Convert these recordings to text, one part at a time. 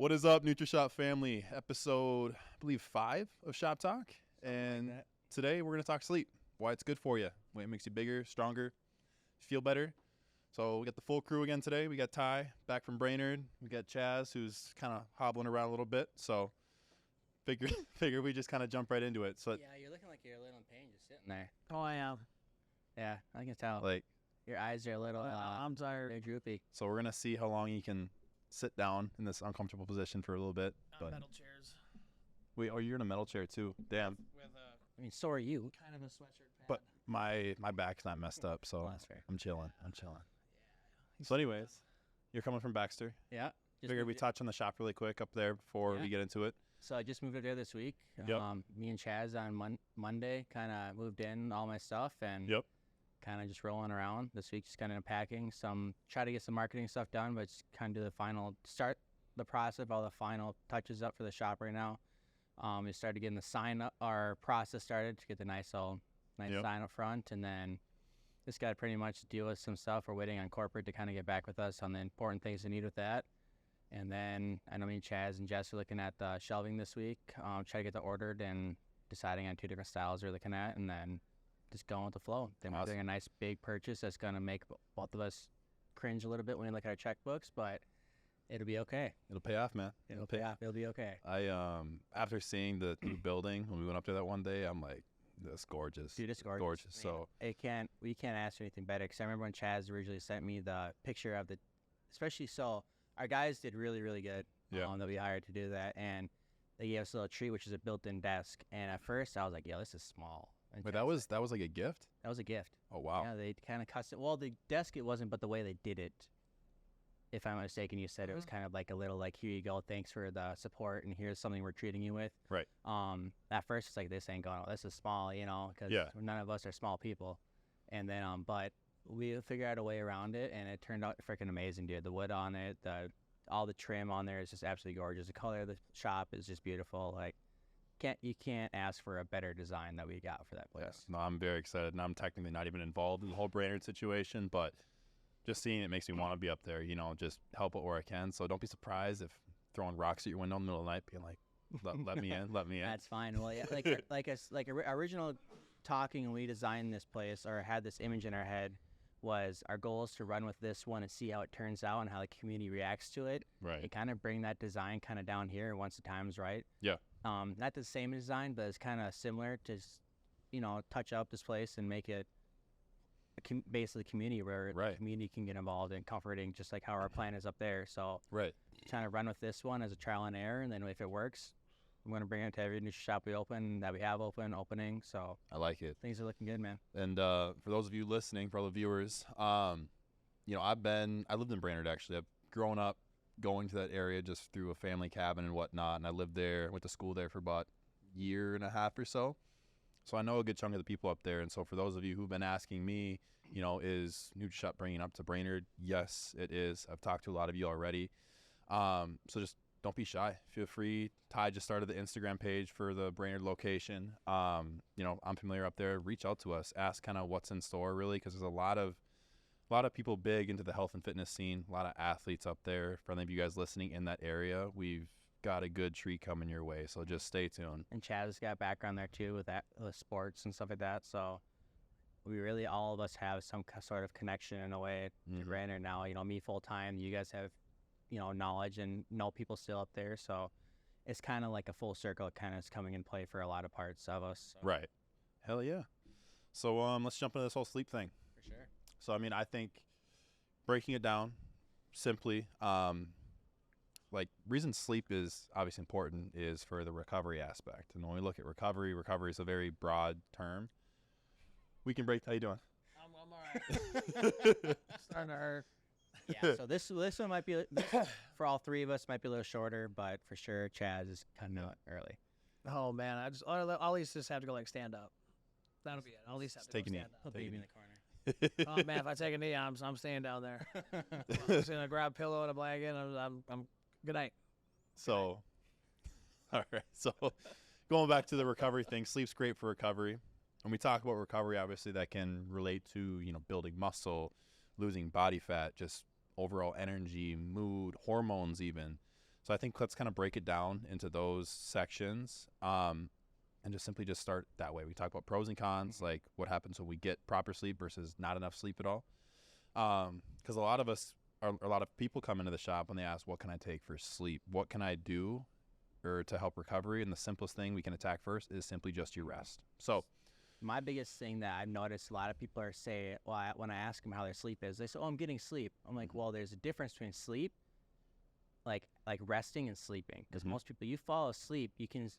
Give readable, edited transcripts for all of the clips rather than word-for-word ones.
What is up, Nutrishop family? Episode, I believe, 5 of Shop Talk. And today we're going to talk sleep, why it's good for you, why it makes you bigger, stronger, feel better. So we got the full crew again today. We got Ty back from Brainerd. We got Chaz, who's kind of hobbling around a little bit. So figure we just kind of jump right into it. So yeah, you're looking like you're a little in pain just sitting there. Oh, I am. Yeah, I can tell. like, Your eyes are a little I'm tired. they're droopy. so we're going to see how long you can sit down in this uncomfortable position for a little bit. But Metal chairs. wait, oh, you're in a metal chair too. Damn. With a I mean, so are you. kind of a sweatshirt pad. But my back's not messed up, so Oh, that's fair. I'm chilling. So anyways, you're coming from Baxter. Yeah. Figured we touch on the shop really quick up there before Yeah. we get into it. So I just moved up there this week. Yep. Me and Chaz on Monday kind of moved in all my stuff and kind of just rolling around this week, just kind of unpacking try to get some marketing stuff done, but just kind of do the final, start the process of all the final touches up for the shop right now. We started getting the sign up, our process started to get the nice sign up front, and then just got to pretty much deal with some stuff. We're waiting on corporate to kind of get back with us on the important things they need with that. And then I know me and Chaz and Jess are looking at the shelving this week, try to get that ordered and deciding on 2 different styles we're looking at, and then just going with the flow. Then we're doing a nice big purchase that's going to make both of us cringe a little bit when we look at our checkbooks, but it'll be okay. It'll pay off, man. It'll pay off. It'll be okay. I after seeing the new building when we went up there that one day, I'm like, that's gorgeous. Dude, it's gorgeous. So we can't ask for anything better, because I remember when Chaz originally sent me the picture of our guys did really, really good that we hired to do that, and they gave us a little treat, which is a built-in desk. And at first I was like, yo, this is small. And wait, that was like a gift? That was a gift. Oh wow. Yeah, they kind of custom. Well, the desk it wasn't, but the way they did it. If I'm not mistaken, you said it was kind of like a little like, here you go, thanks for the support, and here's something we're treating you with. Right. At first it's like, this ain't going. This is small, because none of us are small people. And then but we figured out a way around it, and it turned out freaking amazing, dude. The wood on it, all the trim on there is just absolutely gorgeous. The color of the shop is just beautiful. Like, you can't ask for a better design that we got for that place. Yes. No, I'm very excited, and I'm technically not even involved in the whole Brainerd situation, but just seeing it makes me want to be up there, just help it where I can. So don't be surprised if throwing rocks at your window in the middle of the night, being like, let me in, let me in. That's fine. Well, yeah, like original talking, and we designed this place or had this image in our head, was our goal is to run with this one and see how it turns out and how the community reacts to it. Right. And kind of bring that design kind of down here once the time's right. Yeah. Not the same design, but it's kind of similar to, touch up this place and make it basically community where the community can get involved in comforting, just like how our plan is up there. So trying to run with this one as a trial and error, and then if it works, I'm going to bring it to every new shop we have opening. So I like it. Things are looking good, man. And for those of you listening, for all the viewers, I lived in Brainerd actually. I've grown up going to that area just through a family cabin and whatnot, and I lived there, went to school there for about a year and a half or so. So I know a good chunk of the people up there. And so for those of you who've been asking me, is Nutrishop bringing up to Brainerd? Yes, it is. I've talked to a lot of you already. So just don't be shy. Feel free. Ty just started the Instagram page for the Brainerd location. I'm familiar up there. Reach out to us. Ask kind of what's in store, really, because there's a lot of people big into the health and fitness scene. A lot of athletes up there. For any of you guys listening in that area, we've got a good treat coming your way. So just stay tuned. And Chaz has got background there too with that, with sports and stuff like that. So we really, all of us have some sort of connection in a way to Brainerd now. Me full time. You guys have knowledge and know people still up there, so it's kind of like a full circle. It kind of is coming in play for a lot of parts of us. So. Right. Hell yeah. So let's jump into this whole sleep thing. For sure. So I think breaking it down simply, reason sleep is obviously important is for the recovery aspect. And when we look at recovery is a very broad term. We can break. How you doing? I'm all right. Starting to hurt. Yeah, so this one might be, for all three of us, might be a little shorter, but for sure Chaz is cutting it early. Oh man, I'll at least just have to go stand up. That'll be it. I'll at least have to go stand up. Put baby in the corner. Oh man, if I take a knee, I'm staying down there. I'm just gonna grab a pillow and a blanket. I'm good night. So, all right. So, going back to the recovery thing, sleep's great for recovery. When we talk about recovery, obviously that can relate to building muscle, losing body fat, just overall energy, mood, hormones even. So I think let's kind of break it down into those sections, and just simply just start that way. We talk about pros and cons, like what happens when we get proper sleep versus not enough sleep at all. Because a lot of people come into the shop and they ask, what can I take for sleep? What can I do or to help recovery? And the simplest thing we can attack first is simply just your rest. So my biggest thing that I've noticed a lot of people are saying, well, when I ask them how their sleep is, they say, oh, I'm getting sleep. I'm like, well, there's a difference between sleep, like resting and sleeping. Because most people, you fall asleep,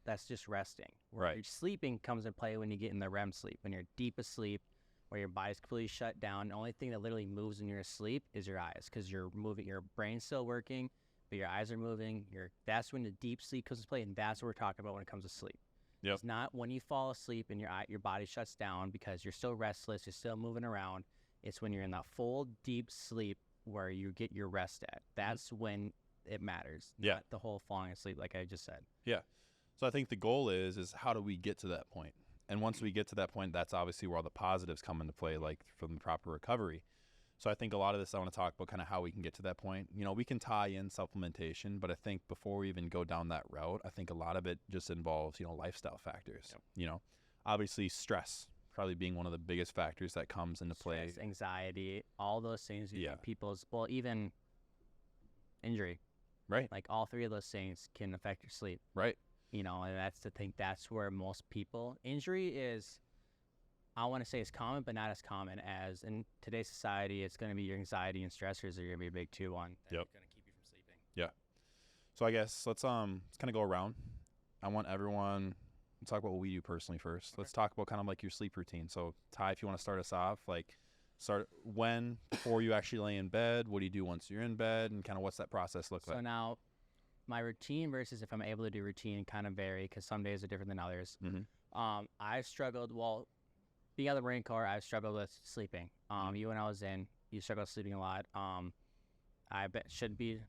that's just resting. Right. Your sleeping comes into play when you get in the REM sleep, when you're deep asleep, where your body's completely shut down. The only thing that literally moves when you're asleep is your eyes, because you're moving, your brain's still working, but your eyes are moving. That's when the deep sleep comes into play, and that's what we're talking about when it comes to sleep. Yep. It's not when you fall asleep and your body shuts down because you're still restless, you're still moving around. It's when you're in that full deep sleep where you get your rest at. That's when it matters. Yeah. Not the whole falling asleep, like I just said. Yeah. So I think the goal is how do we get to that point? And once we get to that point, that's obviously where all the positives come into play, like from the proper recovery. So I think a lot of this I want to talk about kind of how we can get to that point. You know, we can tie in supplementation, but I think before we even go down that route, I think a lot of it just involves, you know, lifestyle factors. Yep. You know, obviously stress probably being one of the biggest factors that comes into play. Stress, anxiety, all those things. Even injury. Right. Like all three of those things can affect your sleep. Right. You know, and that's where most people, injury is, I want to say it's common, but not as common as in today's society. It's going to be your anxiety and stressors are going to be a big one. That's going to keep you from sleeping. Yeah. So I guess let's kind of go around. I want everyone to talk about what we do personally first. Okay. Let's talk about kind of like your sleep routine. So Ty, if you want to start us off, before you actually lay in bed, what do you do once you're in bed, and kind of what's that process look like? So now my routine versus if I'm able to do routine kind of vary because some days are different than others. I've struggled, being out of the Marine Corps, I've struggled with sleeping. You when I was in, you struggled with sleeping a lot. Should be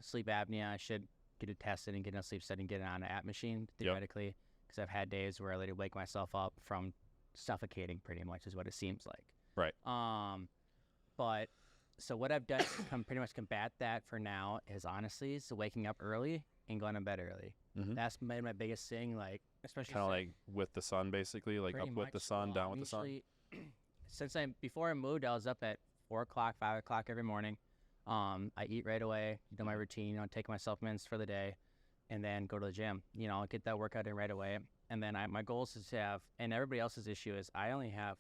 sleep apnea. I should get it tested and get in a sleep study and get it on an app machine, theoretically, because I've had days where I literally wake myself up from suffocating pretty much is what it seems like. Right. But so what I've done to pretty much combat that for now is honestly waking up early and going to bed early. That's been my biggest thing, like especially kind of like with the sun, basically, like up with the sun, down with the sun. Before I moved, I was up at 4 o'clock, 5 o'clock every morning. I eat right away, do my routine, take my supplements for the day, and then go to the gym. Get that workout in right away. And then my goal is to have, and everybody else's issue is I only have,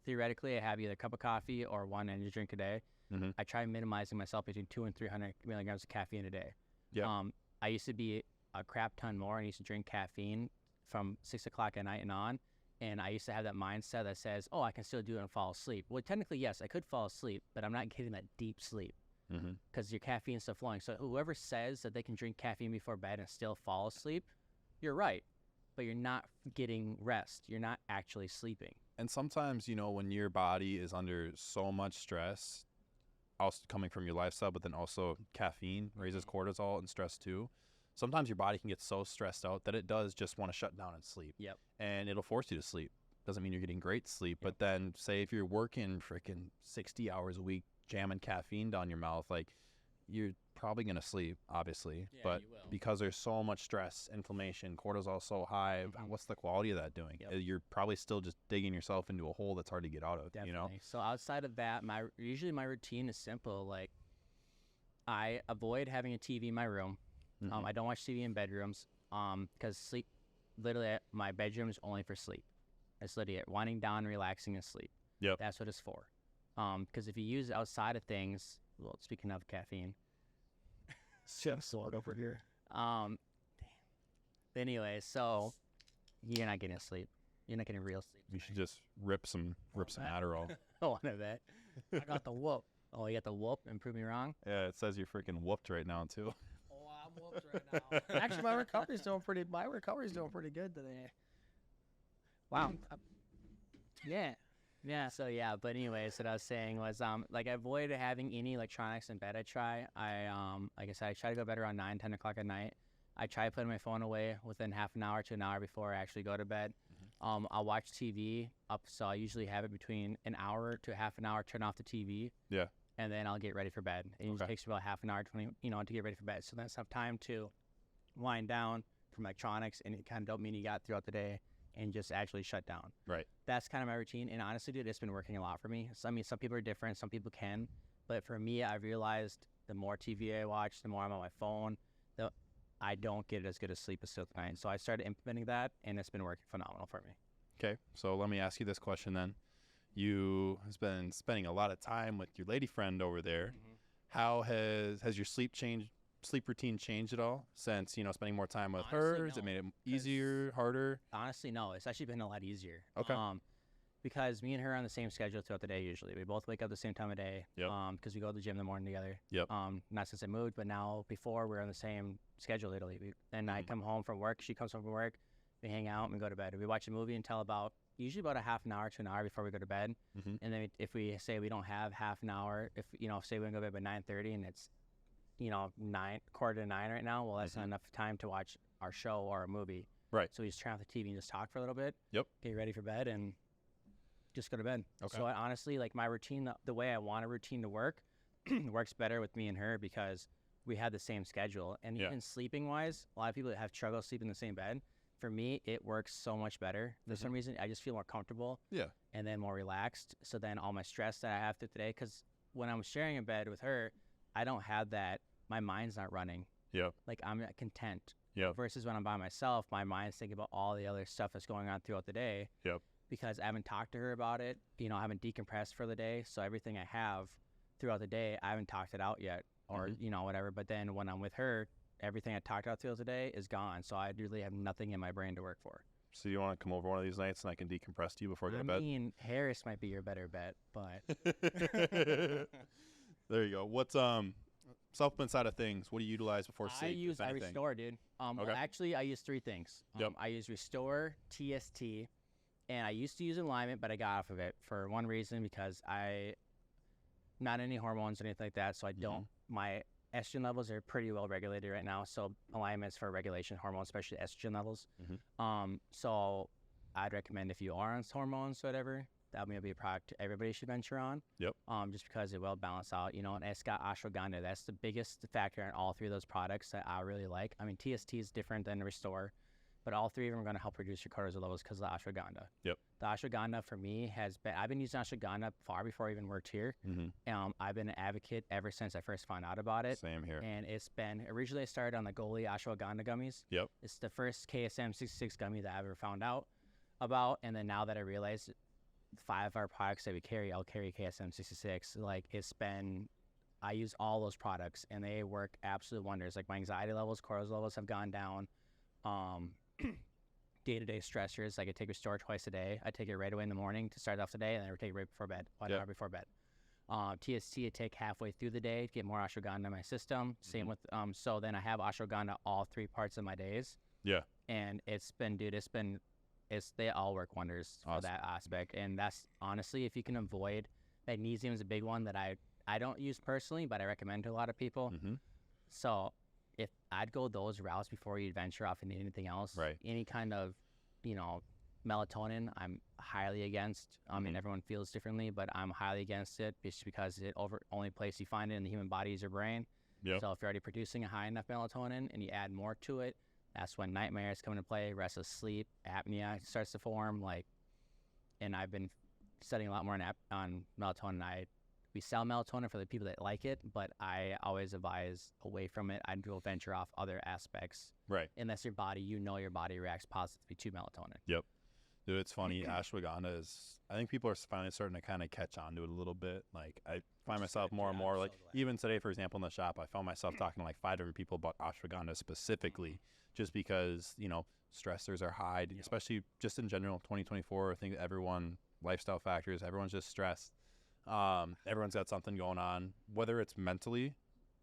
theoretically, I have either a cup of coffee or one energy drink a day. I try minimizing myself between 200 and 300 milligrams of caffeine a day. Yeah. I used to be a crap ton more. I used to drink caffeine from 6 o'clock at night and on. And I used to have that mindset that says, oh, I can still do it and fall asleep. Well, technically, yes, I could fall asleep, but I'm not getting that deep sleep because your caffeine's still flowing. So whoever says that they can drink caffeine before bed and still fall asleep, you're right. But you're not getting rest. You're not actually sleeping. And sometimes, when your body is under so much stress, also coming from your lifestyle, but then also caffeine raises cortisol and stress too. Sometimes your body can get so stressed out that it does just want to shut down and sleep. Yep. And it'll force you to sleep. Doesn't mean you're getting great sleep, but then say if you're working freaking 60 hours a week, jamming caffeine down your mouth, like you're probably going to sleep, obviously. Yeah, but you will. Because there's so much stress, inflammation, cortisol so high, what's the quality of that doing? Yep. You're probably still just digging yourself into a hole that's hard to get out of. Definitely. So outside of that, usually my routine is simple. Like I avoid having a TV in my room. I don't watch TV in bedrooms because sleep, literally my bedroom is only for sleep. It's literally it, winding down, relaxing, and sleep. Yep. That's what it's for. Because if you use it outside of things, well, speaking of caffeine. Chef sword over here. Anyway, so you're not getting sleep. You're not getting real sleep. You should just rip some Adderall. I wanted that. I got the whoop. Oh, you got the whoop and prove me wrong? Yeah, it says you're freaking whooped right now too. Oh, I'm whooped right now. Actually, my recovery's doing pretty good today. Wow. Yeah. Yeah. So yeah, but anyways, what I was saying was I avoid having any electronics in bed. Like I said, I try to go to bed around 9, 10 o'clock at night. I try putting my phone away within half an hour to an hour before I actually go to bed. I'll watch TV so I usually have it between an hour to half an hour, turn off the TV. Yeah. and then I'll get ready for bed. It usually takes me about half an hour, 20, to get ready for bed. So that's enough time to wind down from electronics and it kind of dopamine you got throughout the day and just actually shut down. Right. That's kind of my routine. And honestly, dude, it's been working a lot for me. So, I mean, some people are different. Some people can. But for me, I realized the more TV I watch, the more I'm on my phone, I don't get as good a sleep as still tonight. So I started implementing that, and it's been working phenomenal for me. Okay. So let me ask you this question then. You have been spending a lot of time with your lady friend over there. How has your sleep routine changed at all since, spending more time with her? Has it made it easier, harder? Honestly, no. It's actually been a lot easier. Okay. Because me and her are on the same schedule throughout the day usually. We both wake up the same time of day. Yep. Because we go to the gym in the morning together. Yep. Not since I moved, but now before we're on the same schedule literally. And I come home from work. She comes home from work. We hang out and we go to bed. We watch a movie until usually about a half an hour to an hour before we go to bed. And then if we say we don't have half an hour, if say we go to bed by 9:30 and it's quarter to 9 right now, well, that's not enough time to watch our show or a movie. Right. So we just turn off the TV and just talk for a little bit. Yep. Get ready for bed and just go to bed. Okay. So I honestly, like my routine, the way I want a routine to work, works better with me and her because we have the same schedule. And even sleeping wise, a lot of people that have trouble sleeping in the same bed. For me, it works so much better. For some reason, I just feel more comfortable. Yeah. And then more relaxed. So then all my stress that I have through the day, because when I'm sharing a bed with her, I don't have that. My mind's not running. Yeah. Like I'm content. Yeah. Versus when I'm by myself, my mind's thinking about all the other stuff that's going on throughout the day. Yep. Because I haven't talked to her about it. I haven't decompressed for the day. So everything I have throughout the day, I haven't talked it out yet or, whatever. But then when I'm with her, everything I talked about throughout the day is gone. So I really have nothing in my brain to work for. So you want to come over one of these nights and I can decompress to you before I go to bed? I mean, Harris might be your better bet, but. There you go. What's supplement side of things? What do you utilize before sleep? I Restore, dude. Well, actually, I use 3 things. I use Restore, TST, and I used to use Alignment, but I got off of it for one reason because not any hormones or anything like that, so I don't. My estrogen levels are pretty well regulated right now, so Alignment's for regulation hormones, especially estrogen levels. So I'd recommend if you are on hormones or whatever, that may be a product everybody should venture on. Yep. Just because it will balance out, and it's got ashwagandha. That's the biggest factor in all 3 of those products that I really like. I mean, TST is different than Restore, but all 3 of them are going to help reduce your cortisol levels because of the ashwagandha. Yep. The ashwagandha for me I've been using ashwagandha far before I even worked here. I've been an advocate ever since I first found out about it. Same here. And it's been, originally I started on the Goli ashwagandha gummies. Yep. It's the first KSM 66 gummy that I ever found out about. And then now that I realized 5 of our products that we carry, I'll carry KSM 66. Like I use all those products and they work absolute wonders. Like my anxiety levels, cortisol levels have gone down. Day-to-day stressors, like I take Restore twice a day. I take it right away in the morning to start off the day, and then I take it right before bed, 1 hour before bed. TST I take halfway through the day to get more ashwagandha in my system. Same with so then I have ashwagandha all 3 parts of my days. Yeah. And they all work wonders for that aspect. And that's honestly, if you can avoid, magnesium is a big one that I don't use personally, but I recommend to a lot of people. So if I'd go those routes before you venture off into anything else, right? Any kind of, melatonin, I'm highly against. I mean, everyone feels differently, but I'm highly against it just because only place you find it in the human body is your brain. Yep. So if you're already producing a high enough melatonin and you add more to it, that's when nightmares come into play, restless sleep, apnea starts to form. And I've been studying a lot more on melatonin. We sell melatonin for the people that like it, but I always advise away from it. I'd go venture off other aspects. Right. Unless your body reacts positively to melatonin. Yep. Dude, it's funny. Ashwagandha I think people are finally starting to kind of catch on to it a little bit. Like, I find myself more and more, even today, for example, in the shop, I found myself talking to 5 different people about ashwagandha specifically, just because, stressors are high, especially just in general, 2024. I think lifestyle factors, everyone's just stressed. Everyone's got something going on, whether it's mentally.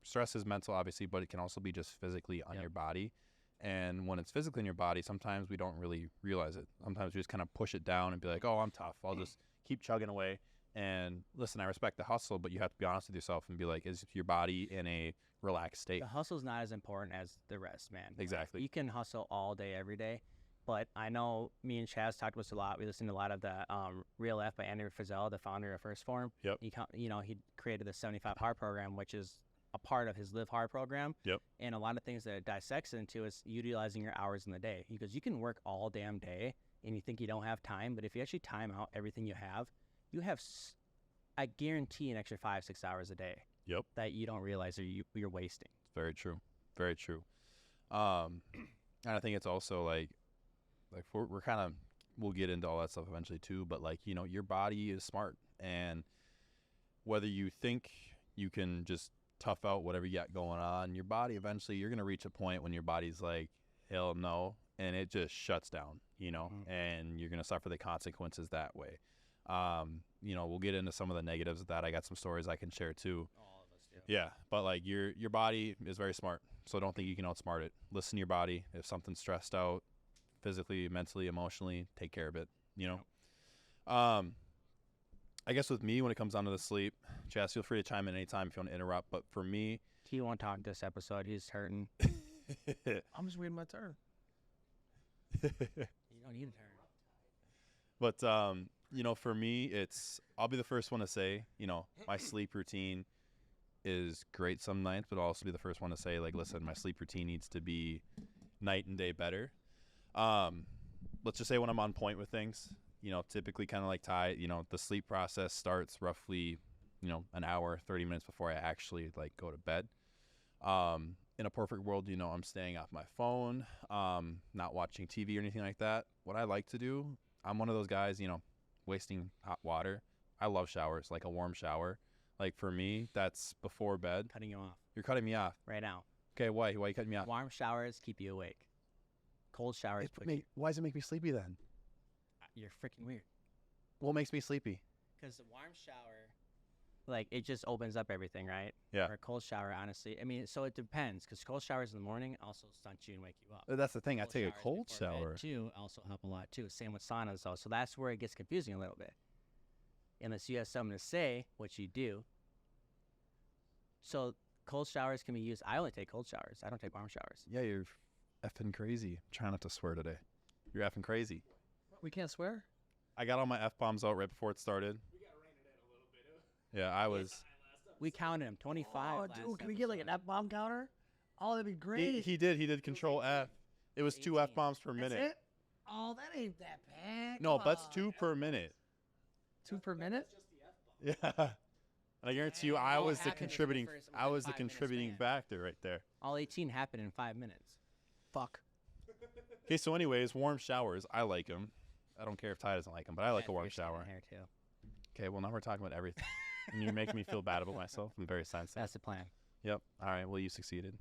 Stress is mental, obviously, but it can also be just physically on your body. And when it's physically in your body, sometimes we don't really realize it. Sometimes we just kind of push it down and be like, oh, I'm tough. I'll just keep chugging away. And listen, I respect the hustle, but you have to be honest with yourself and be like, is your body in a relaxed state? The hustle's not as important as the rest, man. Exactly. You can hustle all day, every day. But I know me and Chaz talked about this a lot. We listened to a lot of the Real F by Andrew Frizzell, the founder of First Form. Yep. He created the 75 Hard program, which is a part of his Live Hard program. Yep. And a lot of things that it dissects into is utilizing your hours in the day. Because you can work all damn day and you think you don't have time, but if you actually time out everything you have, I guarantee an extra 5-6 hours a day. Yep. That you don't realize or you're wasting. Very true. Very true. And I think it's also like we're kind of, we'll get into all that stuff eventually too, but like, you know, your body is smart, and whether you think you can just tough out whatever you got going on, your body eventually, you're going to reach a point when your body's like, hell no, and it just shuts down, you know, and you're going to suffer the consequences that way. You know, we'll get into some of the negatives of that. I got some stories I can share too. All of us do. Yeah, but like your body is very smart, so don't think you can outsmart it. Listen to your body. If something's stressed out, physically, mentally, emotionally, take care of it, you know. I guess with me, when it comes down to the sleep, Chaz, feel free to chime in anytime if you want to interrupt, but for me, He won't talk this episode. He's hurting. I'm just waiting my turn. You don't need a turn. but you know, for me, I'll be the first one to say, you know, my sleep routine is great some nights, but I'll also be the first one to say, like, listen, my sleep routine needs to be night and day better. Let's just say when I'm on point with things, you know, typically kind of like Ty, you know, the sleep process starts roughly, you know, an hour, 30 minutes before I actually like go to bed. In a perfect world, you know, I'm staying off my phone, not watching TV or anything like that. What I like to do, I'm one of those guys, you know, wasting hot water. I love showers, like a warm shower. Like for me, that's before bed. Cutting you off You're cutting me off. right now. Okay, why are you cutting me off? Warm showers keep you awake. Cold showers put you. Why does it make me sleepy then? You're freaking weird. What makes me sleepy? Because the warm shower, like, it just opens up everything, right? Yeah. Or a cold shower, honestly. I mean, so it depends. Because cold showers in the morning also stunt you and wake you up. That's the thing. I Cold take a showers cold before bed, shower. too also help a lot too. Same with saunas though. So that's where it gets confusing a little bit. Unless you have something to say, which you do. So cold showers can be used. I only take cold showers. I don't take warm showers. Yeah, you're effing crazy. Try not to swear today. You're effing crazy. We can't swear? I got all my F-bombs out right before it started. We got to rein it in a little bit. Yeah, I was. We counted them. 25. Oh, last dude, can we get like an episode. F-bomb counter? Oh, that'd be great. He did Control F. It was 2 18. F-bombs per That's minute. it? Oh, that ain't that bad. No, Come that's on. 2 per minute. 2 per minute? Yeah. And I guarantee you, I All was the happened in the contributing. first- I within was the 5 minutes contributing span. factor right there. All 18 happened in 5 minutes. Fuck. Okay, so anyways, warm showers. I like them. I don't care if Ty doesn't like them, but I like Yeah, a warm your skin shower. and hair too. Okay, well now we're talking about everything, and you're making me feel bad about myself. I'm very sensitive. That's the plan. Yep. All right. Well, you succeeded.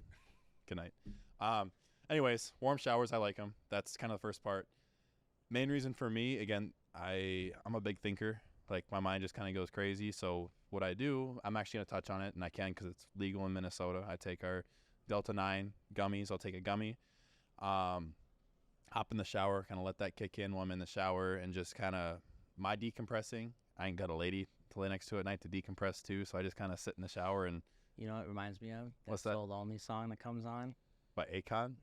Good night. Anyways, warm showers. I like them. That's kind of the first part. Main reason for me, again, I'm a big thinker. Like my mind just kind of goes crazy. So what I do, I'm actually gonna touch on it, and I can because it's legal in Minnesota. I take our Delta 9 gummies. I'll take a gummy. Hop in the shower, kind of let that kick in while I'm in the shower, and just kind of my decompressing. I ain't got a lady to lay next to at night to decompress too, so I just kind of sit in the shower and. You know what it reminds me of? What's that? So Lonely song that comes on. By Akon.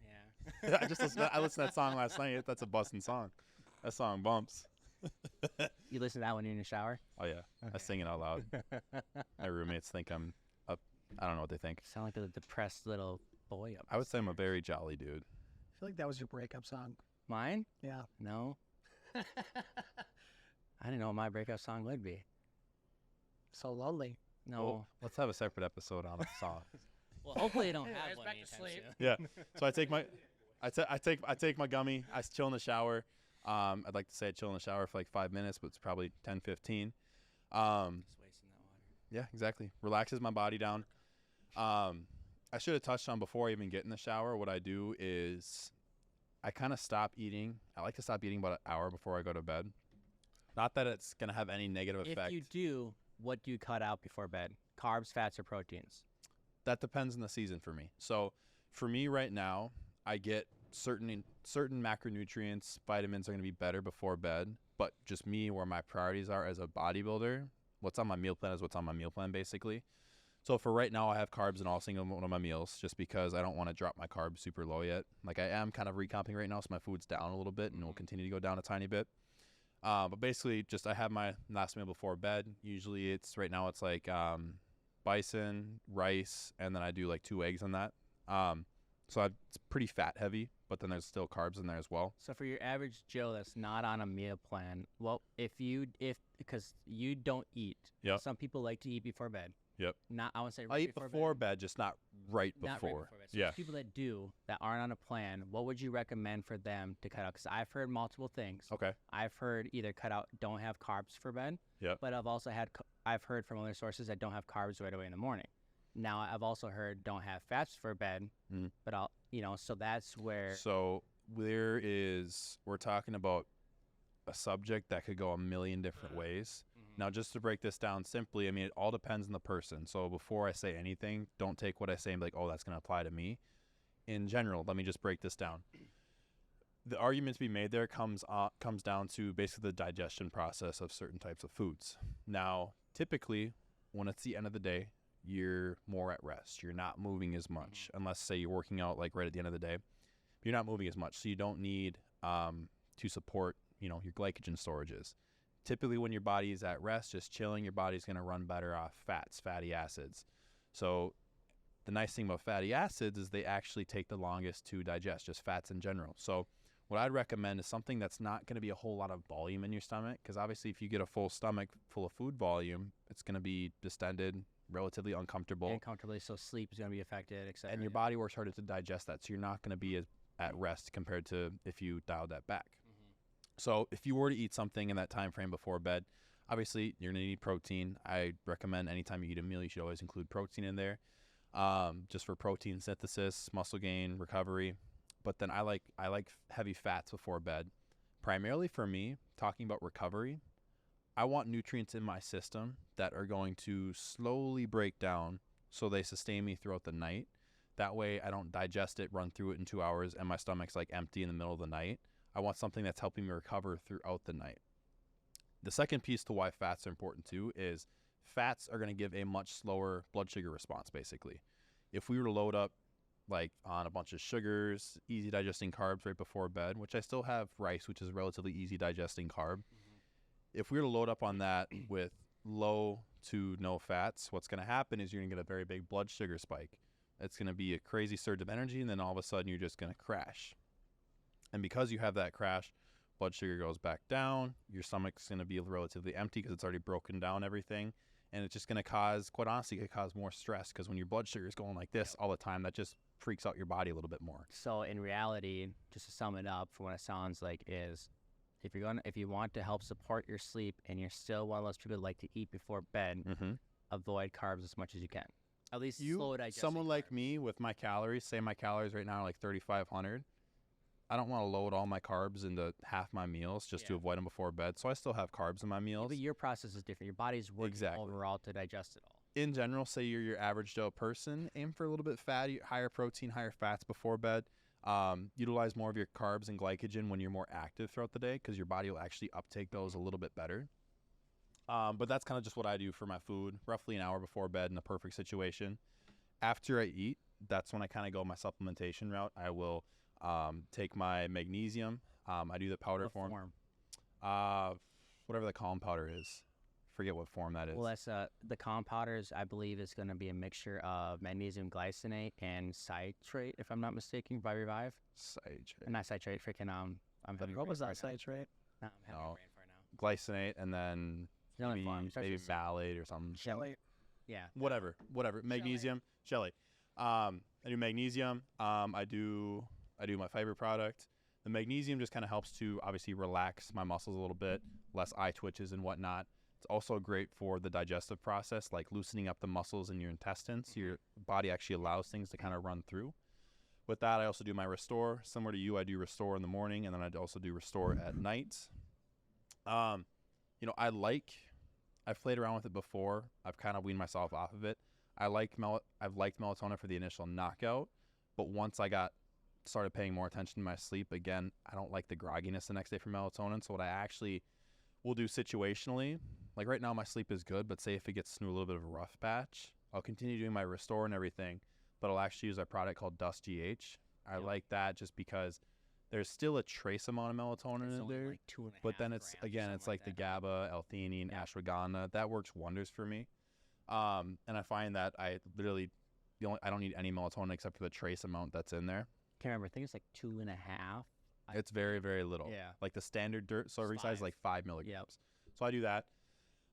Yeah. I listened to that song last night. That's a busting song. That song bumps. You listen to that when you're in the shower? Oh yeah, I sing it out loud. My roommates think I'm up. I don't know what they think. Sound like a depressed little boy up. I would say I'm a very jolly dude. I feel like that was your breakup song. Mine? Yeah. No. I didn't know what my breakup song would be. So lonely. No. Well, let's have a separate episode on a song. Well, hopefully I don't Yeah, have it's one back to anytime sleep. soon. Yeah. So I take my gummy. I chill in the shower. I'd like to say I chill in the shower for like 5 minutes, but it's probably 10, 15. Just wasting that water. Yeah, exactly. Relaxes my body down. I should have touched on before I even get in the shower. What I do is I kind of stop eating. I like to stop eating about an hour before I go to bed. Not that it's going to have any negative effect. If you do, what do you cut out before bed? Carbs, fats, or proteins? That depends on the season for me. So for me right now, I get certain macronutrients, vitamins are going to be better before bed. But just me, where my priorities are as a bodybuilder, what's on my meal plan is what's on my meal plan basically. So for right now, I have carbs in all single one of my meals just because I don't want to drop my carbs super low yet. Like I am kind of recomping right now, so my food's down a little bit and will continue to go down a tiny bit. But basically, just I have my last meal before bed. Usually right now it's like bison, rice, and then I do like 2 eggs on that. So it's pretty fat heavy, but then there's still carbs in there as well. So for your average Joe that's not on a meal plan, well, because you don't eat. Yep. Some people like to eat before bed. Yep. Not, I would say I right eat before bed, just not right before. Not right before bed. So Yeah. there's people that do, that aren't on a plan, what would you recommend for them to cut out? Because I've heard multiple things. Okay. I've heard either cut out, don't have carbs for bed. Yep. But I've heard from other sources that don't have carbs right away in the morning. Now, I've also heard don't have fats for bed, but so that's where. So we're talking about a subject that could go a million different ways. Now, just to break this down simply, I mean, it all depends on the person. So before I say anything, don't take what I say and be like, oh, that's going to apply to me. In general, let me just break this down. The argument to be made there comes down to basically the digestion process of certain types of foods. Now, typically, when it's the end of the day, you're more at rest. You're not moving as much, unless, say, you're working out like right at the end of the day. You're not moving as much, so you don't need to support, your glycogen storages. Typically, when your body is at rest, just chilling, your body's going to run better off fatty acids. So the nice thing about fatty acids is they actually take the longest to digest, just fats in general. So what I'd recommend is something that's not going to be a whole lot of volume in your stomach, because obviously if you get a full stomach full of food volume, it's going to be distended, relatively uncomfortable. Uncomfortably, so sleep is going to be affected, etc. And your body works harder to digest that, so you're not going to be as at rest compared to if you dialed that back. So if you were to eat something in that time frame before bed, obviously you're going to need protein. I recommend anytime you eat a meal, you should always include protein in there, just for protein synthesis, muscle gain, recovery. But then I like heavy fats before bed. Primarily for me, talking about recovery, I want nutrients in my system that are going to slowly break down so they sustain me throughout the night. That way I don't digest it, run through it in 2 hours, and my stomach's like empty in the middle of the night. I want something that's helping me recover throughout the night. The second piece to why fats are important too is fats are going to give a much slower blood sugar response, basically. If we were to load up like on a bunch of sugars, easy digesting carbs right before bed, which I still have rice, which is a relatively easy digesting carb. If we were to load up on that with low to no fats, what's going to happen is you're going to get a very big blood sugar spike. It's going to be a crazy surge of energy, and then all of a sudden you're just going to crash. And because you have that crash, blood sugar goes back down. Your stomach's going to be relatively empty because it's already broken down everything. And it's just going to quite honestly, it could cause more stress, because when your blood sugar is going like this all the time, that just freaks out your body a little bit more. So in reality, just to sum it up for what it sounds like is, if you want to help support your sleep and you're still one of those people that like to eat before bed, avoid carbs as much as you can. At least slow digesting. Someone like me with my calories, say my calories right now are like 3,500. I don't want to load all my carbs into half my meals just to avoid them before bed. So I still have carbs in my meals. But your process is different. Your body's working overall to digest it all. In general, say you're your average Joe person, aim for a little bit fatty, higher protein, higher fats before bed. Utilize more of your carbs and glycogen when you're more active throughout the day, because your body will actually uptake those a little bit better. But that's kind of just what I do for my food, roughly an hour before bed in a perfect situation. After I eat, that's when I kind of go my supplementation route. I will take my magnesium. I do the powder form. Whatever the calm powder is. Forget what form that is. Well, that's the calm powders, I believe, is going to be a mixture of magnesium glycinate and citrate, if I'm not mistaken, by Revive. Citrate. Not citrate, freaking What was that citrate? No, I'm having a brain fart now. Glycinate, and then maybe malate or something. Shelly. Yeah. Whatever. Magnesium, Shelly. I do magnesium. I do my fiber product. The magnesium just kind of helps to obviously relax my muscles a little bit, less eye twitches and whatnot. It's also great for the digestive process, like loosening up the muscles in your intestines. Your body actually allows things to kind of run through. With that, I also do my Restore. Similar to you, I do Restore in the morning, and then I also do Restore at night. I've played around with it before. I've kind of weaned myself off of it. I've liked melatonin for the initial knockout, but once I started paying more attention to my sleep, again, I don't like the grogginess the next day for melatonin. So what I actually will do situationally, like right now my sleep is good, but say if it gets through a little bit of a rough patch, I'll continue doing my restore and everything, but I'll actually use a product called Dust GH. I like that just because there's still a trace amount of melatonin in there, like 2.5 but then it's grams, again, it's like the that. GABA, L-theanine, ashwagandha. That works wonders for me. And I find that I literally I don't need any melatonin except for the trace amount that's in there. Can't remember. I think it's like 2.5. It's very, very little. Yeah. Like the standard serving size is like 5 milligrams. Yep. So I do that.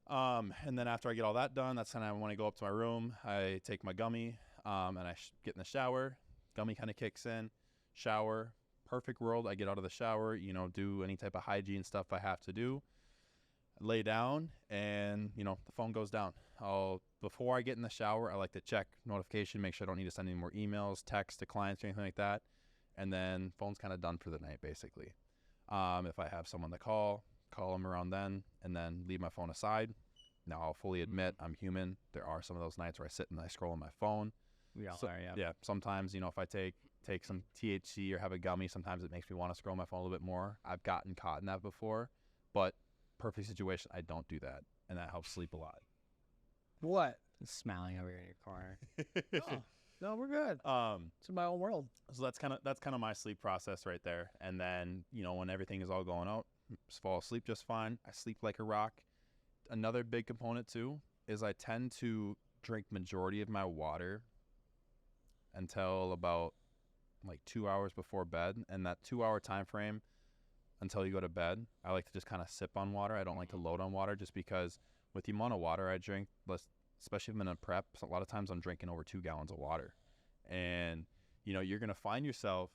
And then after I get all that done, that's when I want to go up to my room. I take my gummy, and I get in the shower. Gummy kind of kicks in. Shower. Perfect world. I get out of the shower, do any type of hygiene stuff I have to do. Lay down, and, the phone goes down. Before I get in the shower, I like to check notification, make sure I don't need to send any more emails, texts to clients, or anything like that. And then phone's kind of done for the night, basically. If I have someone to call them around then, and then leave my phone aside. Now, I'll fully admit I'm human. There are some of those nights where I sit and I scroll on my phone. We all are, yeah. Yeah, sometimes, if I take some THC or have a gummy, sometimes it makes me want to scroll my phone a little bit more. I've gotten caught in that before, but perfect situation, I don't do that, and that helps sleep a lot. What? Smiling over here in your corner. Oh, no, we're good. It's in my own world. So that's kind of my sleep process right there. And then, when everything is all going out, just fall asleep just fine. I sleep like a rock. Another big component too is I tend to drink majority of my water until about like 2 hours before bed. And that 2 hour time frame until you go to bed, I like to just kind of sip on water. I don't like to load on water just because with the amount of water I drink, especially if I'm in a prep, a lot of times I'm drinking over 2 gallons of water. And, you're going to find yourself,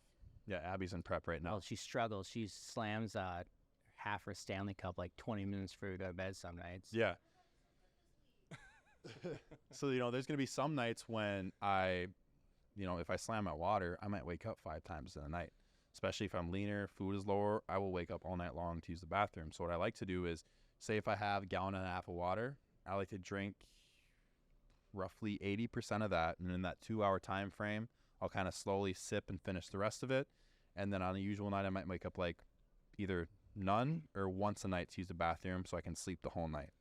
Abby's in prep right now. Well, she struggles. She slams half her Stanley Cup like 20 minutes before we go to bed some nights. Yeah. So, there's going to be some nights when if I slam my water, I might wake up 5 times in the night. Especially if I'm leaner, food is lower, I will wake up all night long to use the bathroom. So what I like to do is, say if I have 1.5 gallons of water, I like to drink roughly 80% of that. And in that 2 hour time frame, I'll kind of slowly sip and finish the rest of it. And then on a usual night, I might wake up like either none or once a night to use the bathroom so I can sleep the whole night.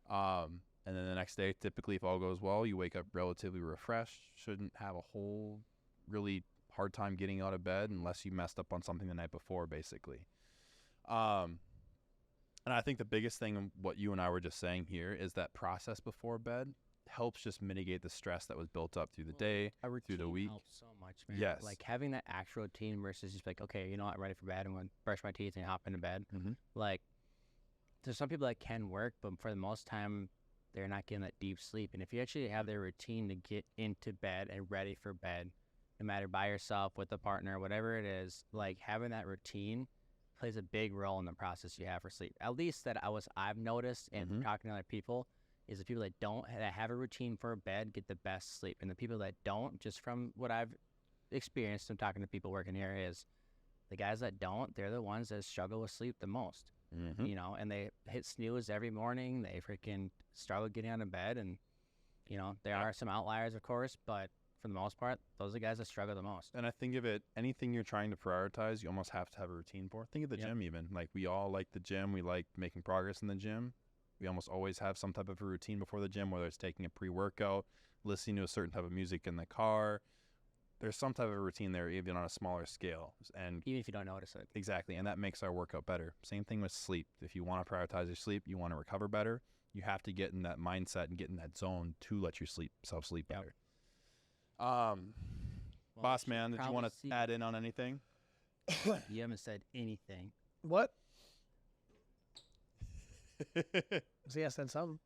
And then the next day, typically if all goes well, you wake up relatively refreshed. Shouldn't have a whole really hard time getting out of bed unless you messed up on something the night before, basically. And I think the biggest thing, what you and I were just saying here, is that process before bed helps just mitigate the stress that was built up through the day, through the week. Helps so much, man. Yes. Like having that actual routine versus just like, okay, you know what, ready for bed, I'm going to brush my teeth and hop into bed. Mm-hmm. Like, there's some people that can work, but for the most time, they're not getting that deep sleep. And if you actually have their routine to get into bed and ready for bed, no matter by yourself, with a partner, whatever it is, like having that routine plays a big role in the process you have for sleep. At least that I've noticed and talking to other people is the people that have a routine for bed get the best sleep. And the people that don't, just from what I've experienced and talking to people working here, is the guys that don't, they're the ones that struggle with sleep the most. Mm-hmm. And they hit snooze every morning. They freaking struggle getting out of bed. And, there are some outliers, of course, but for the most part, those are the guys that struggle the most. And I think of it, anything you're trying to prioritize, you almost have to have a routine for. Think of the gym even. Like, we all like the gym. We like making progress in the gym. We almost always have some type of a routine before the gym, whether it's taking a pre-workout, listening to a certain type of music in the car. There's some type of a routine there, even on a smaller scale. And even if you don't notice it. Exactly. And that makes our workout better. Same thing with sleep. If you want to prioritize your sleep, you want to recover better, you have to get in that mindset and get in that zone to let yourself sleep better. Boss man, did you want to add in on anything? You haven't said anything. What? See, I said something.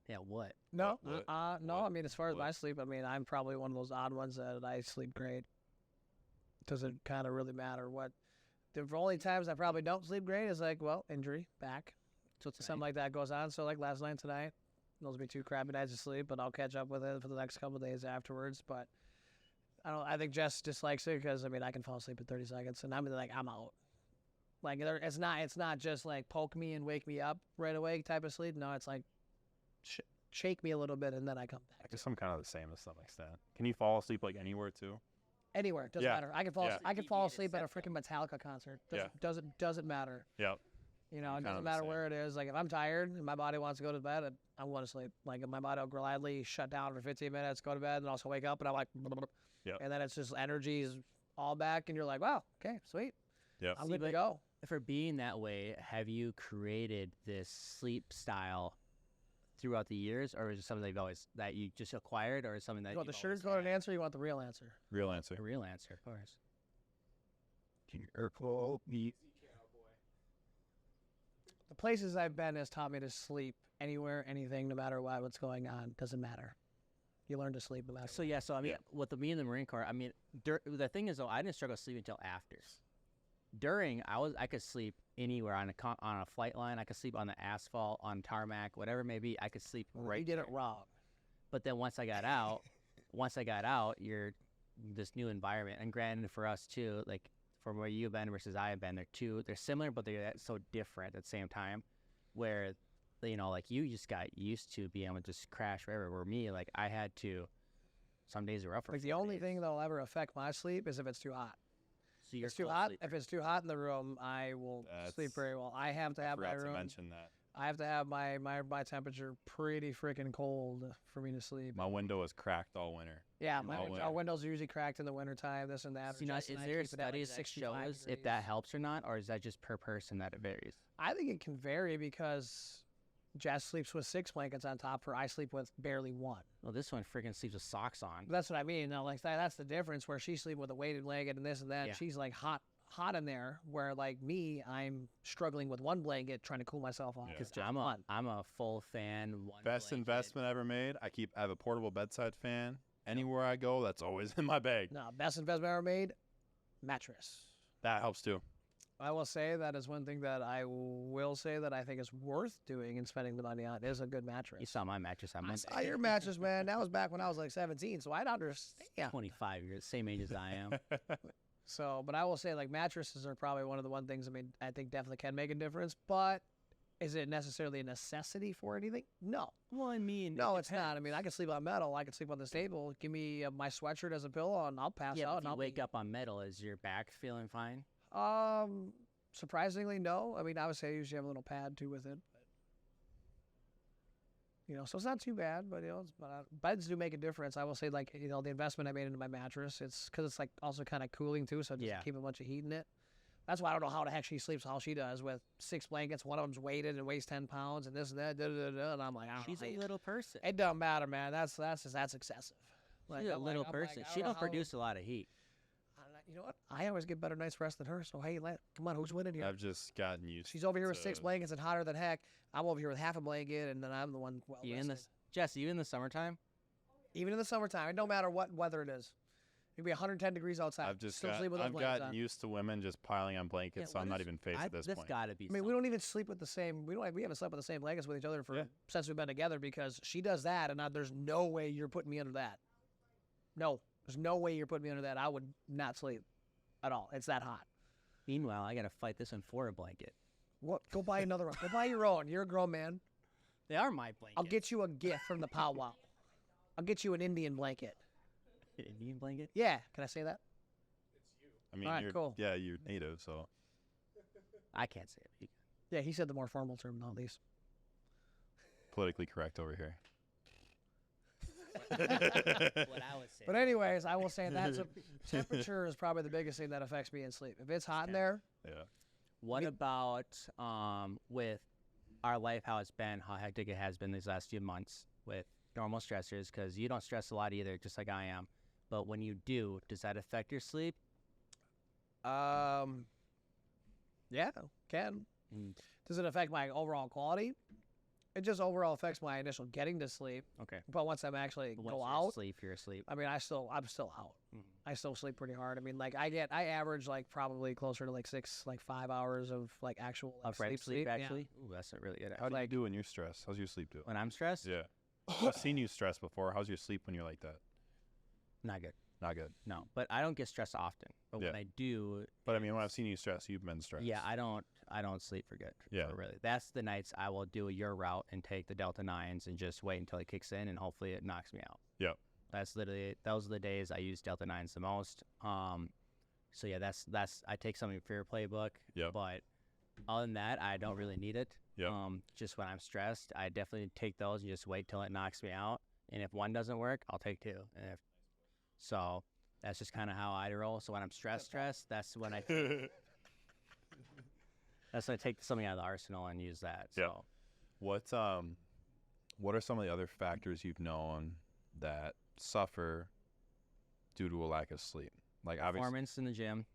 Yeah, what? No, What? no. What? I mean, as far as What? my sleep, I mean, I'm probably one of those odd ones that I sleep great. Doesn't kind of really matter what. The only times I probably don't sleep great is like, injury, back, So something like that goes on. So like last night, tonight, those will be 2 crappy nights of sleep, but I'll catch up with it for the next couple of days afterwards. But I think Jess dislikes it because I can fall asleep in 30 seconds, and I'm out. Like it's not just like poke me and wake me up right away type of sleep. No, it's like shake me a little bit and then I come back. I guess I'm kind of the same to some extent. Can you fall asleep like anywhere too? Anywhere, doesn't Yeah. matter. I can fall. Yeah. I can fall asleep at a freaking Metallica concert. Doesn't matter. Yeah. You know, it Kind doesn't of the matter same. where it is. Like if I'm tired and my body wants to go to bed, I want to sleep. Like my body will gladly shut down for 15 minutes, go to bed, and also wake up, and I'm like, Yep. and then it's just energy is all back, and you're like, wow, okay, sweet, Yep. I'm See, good to but go. For being that way, have you created this sleep style throughout the years, or is it something that you just acquired, or is something that You want the you've always sugar-coated had? answer? Or you want the real answer? Real answer. A real answer, of course. The places I've been has taught me to sleep anywhere, anything, no matter what's going on. Doesn't matter. You learn to sleep no matter. So yeah, so I mean, with me in the Marine Corps, I mean, the thing is though, I didn't struggle sleeping until after. During, I could sleep anywhere on a flight line. I could sleep on the asphalt, on tarmac, whatever it may be. I could sleep right. You did it there. wrong. But then once I got out, you're this new environment. And granted, for us too, like from where you've been versus I have been, they're similar, but they're so different at the same time. Where, you know, like you just got used to being able to just crash wherever. Where me, like I had to. Some days are rough. Like the only thing that'll ever affect my sleep is if it's too hot. So you're It's too full hot. sleeper. If it's too hot in the room, I will sleep very well. I have to have my Forgot to room. mention that. I have to have my temperature pretty freaking cold for me to sleep. My window is cracked all winter. Yeah, all winter. our windows are usually cracked in the wintertime, this and that. So, you know, is there a study that shows if that helps or not, or is that just per person that it varies? I think it can vary because Jess sleeps with 6 blankets on top of her. I sleep with barely 1. Well, this one freaking sleeps with socks on. But that's what I mean. Now, like that's the difference where she sleeps with a weighted blanket and this and that. Yeah. She's like hot in there, where like me, I'm struggling with 1 blanket trying to cool myself off. Yeah. Because I'm a full fan. Best blanket. investment I ever made. I have a portable bedside fan. Anywhere I go, that's always in my bag. No, best investment I ever made, mattress. That helps too. I will say that is one thing that I will say that I think is worth doing and spending the money on is a good mattress. You saw my mattress on I Monday. saw your mattress, man. That was back when I was like 17, so I'd understand. 25 years, same age as I am. So, but I will say like mattresses are probably one of the things, I mean, I think definitely can make a difference, but is it necessarily a necessity for anything? No. Well, I mean, No, it's not. I mean, I can sleep on metal. I can sleep on this table. Give me my sweatshirt as a pillow and I'll pass yeah, out. if you wake up on metal, is your back feeling fine? Surprisingly, no. I mean, obviously, I usually have a little pad too with it. But, you know, so it's not too bad. But you know, beds do make a difference. I will say, like, you know, the investment I made into my mattress, it's because it's like also kind of cooling too, so it doesn't keep a bunch of heat in it. That's why I don't know how the heck she sleeps, how she does with 6 blankets. One of them's weighted and weighs 10 pounds, and this and that. And I'm like, I don't She's know. a little person. It doesn't matter, man. That's excessive. Like, She's a I'm little like, person. I She know don't how- produce a lot of heat. You know what? I always get better night's rest than her. So hey, come on, who's winning here? I've just gotten used. She's over here with to 6 blankets and hotter than heck. I'm over here with half a blanket, and then I'm the one. Well, You in rested. Jesse, you in the summertime? Even in the summertime, it don't matter what weather it is. It could be 110 degrees outside. I've just Still sleep with those I've blankets gotten on. used to women just piling on blankets, Yeah, so I'm what not is- even phased at this That's point. gotta be. I mean, we don't even sleep with the same. We haven't slept with the same blankets with each other since we've been together because she does that, and there's no way you're putting me under that. No, there's no way you're putting me under that. I would not sleep at all. It's that hot. Meanwhile, I gotta fight this one for a blanket. What? Go buy another one. Go buy your own. You're a grown man. They are my blankets. I'll get you a gift from the powwow. I'll get you an Indian blanket. an Indian blanket. Yeah, can I say that? I mean, All right, you're, cool. yeah, you're native, so I can't say it. Yeah, he said the more formal term, not these. politically correct over here. What I would say. But anyways, I will say that temperature is probably the biggest thing that affects me in sleep. If it's hot in there, Yeah. What about with our life, how it's been, how hectic it has been these last few months with normal stressors? Because you don't stress a lot either, just like I am. But when you do, does that affect your sleep? yeah, can. Mm. Does it affect my overall quality? It just overall affects my initial getting to sleep. Okay. But once I'm actually But once go you're out, asleep, you're asleep. I mean, I'm still out. Mhm. I still sleep pretty hard. I mean, like I average like probably closer to like 5 hours of like actual like, Of REM sleep, yeah. actually? Ooh, that's not really good. How do you Like- do when you're stressed? How's your sleep do? When I'm stressed? Yeah. I've seen you stressed before. How's your sleep when you're like that? Not good. Not good. No. But I don't get stressed often. But when Yeah. I do, But I mean, when I've seen you stressed, you've been stressed. yeah, I don't sleep for good. Yeah. Really. That's the nights I will do your route and take the Delta 9s and just wait until it kicks in and hopefully it knocks me out. Yep. That's literally, those are the days I use Delta 9s the most. So yeah, that's I take some of your fear playbook. Yep. But Other than that, I don't really need it. Yep. Just when I'm stressed, I definitely take those and just wait till it knocks me out. And if one doesn't work, I'll take two. So that's just kind of how I roll. So when I'm stressed, that's when I take something out of the arsenal and use that. So. Yep. What are some of the other factors you've known that suffer due to a lack of sleep? Like obviously, Performance in the gym.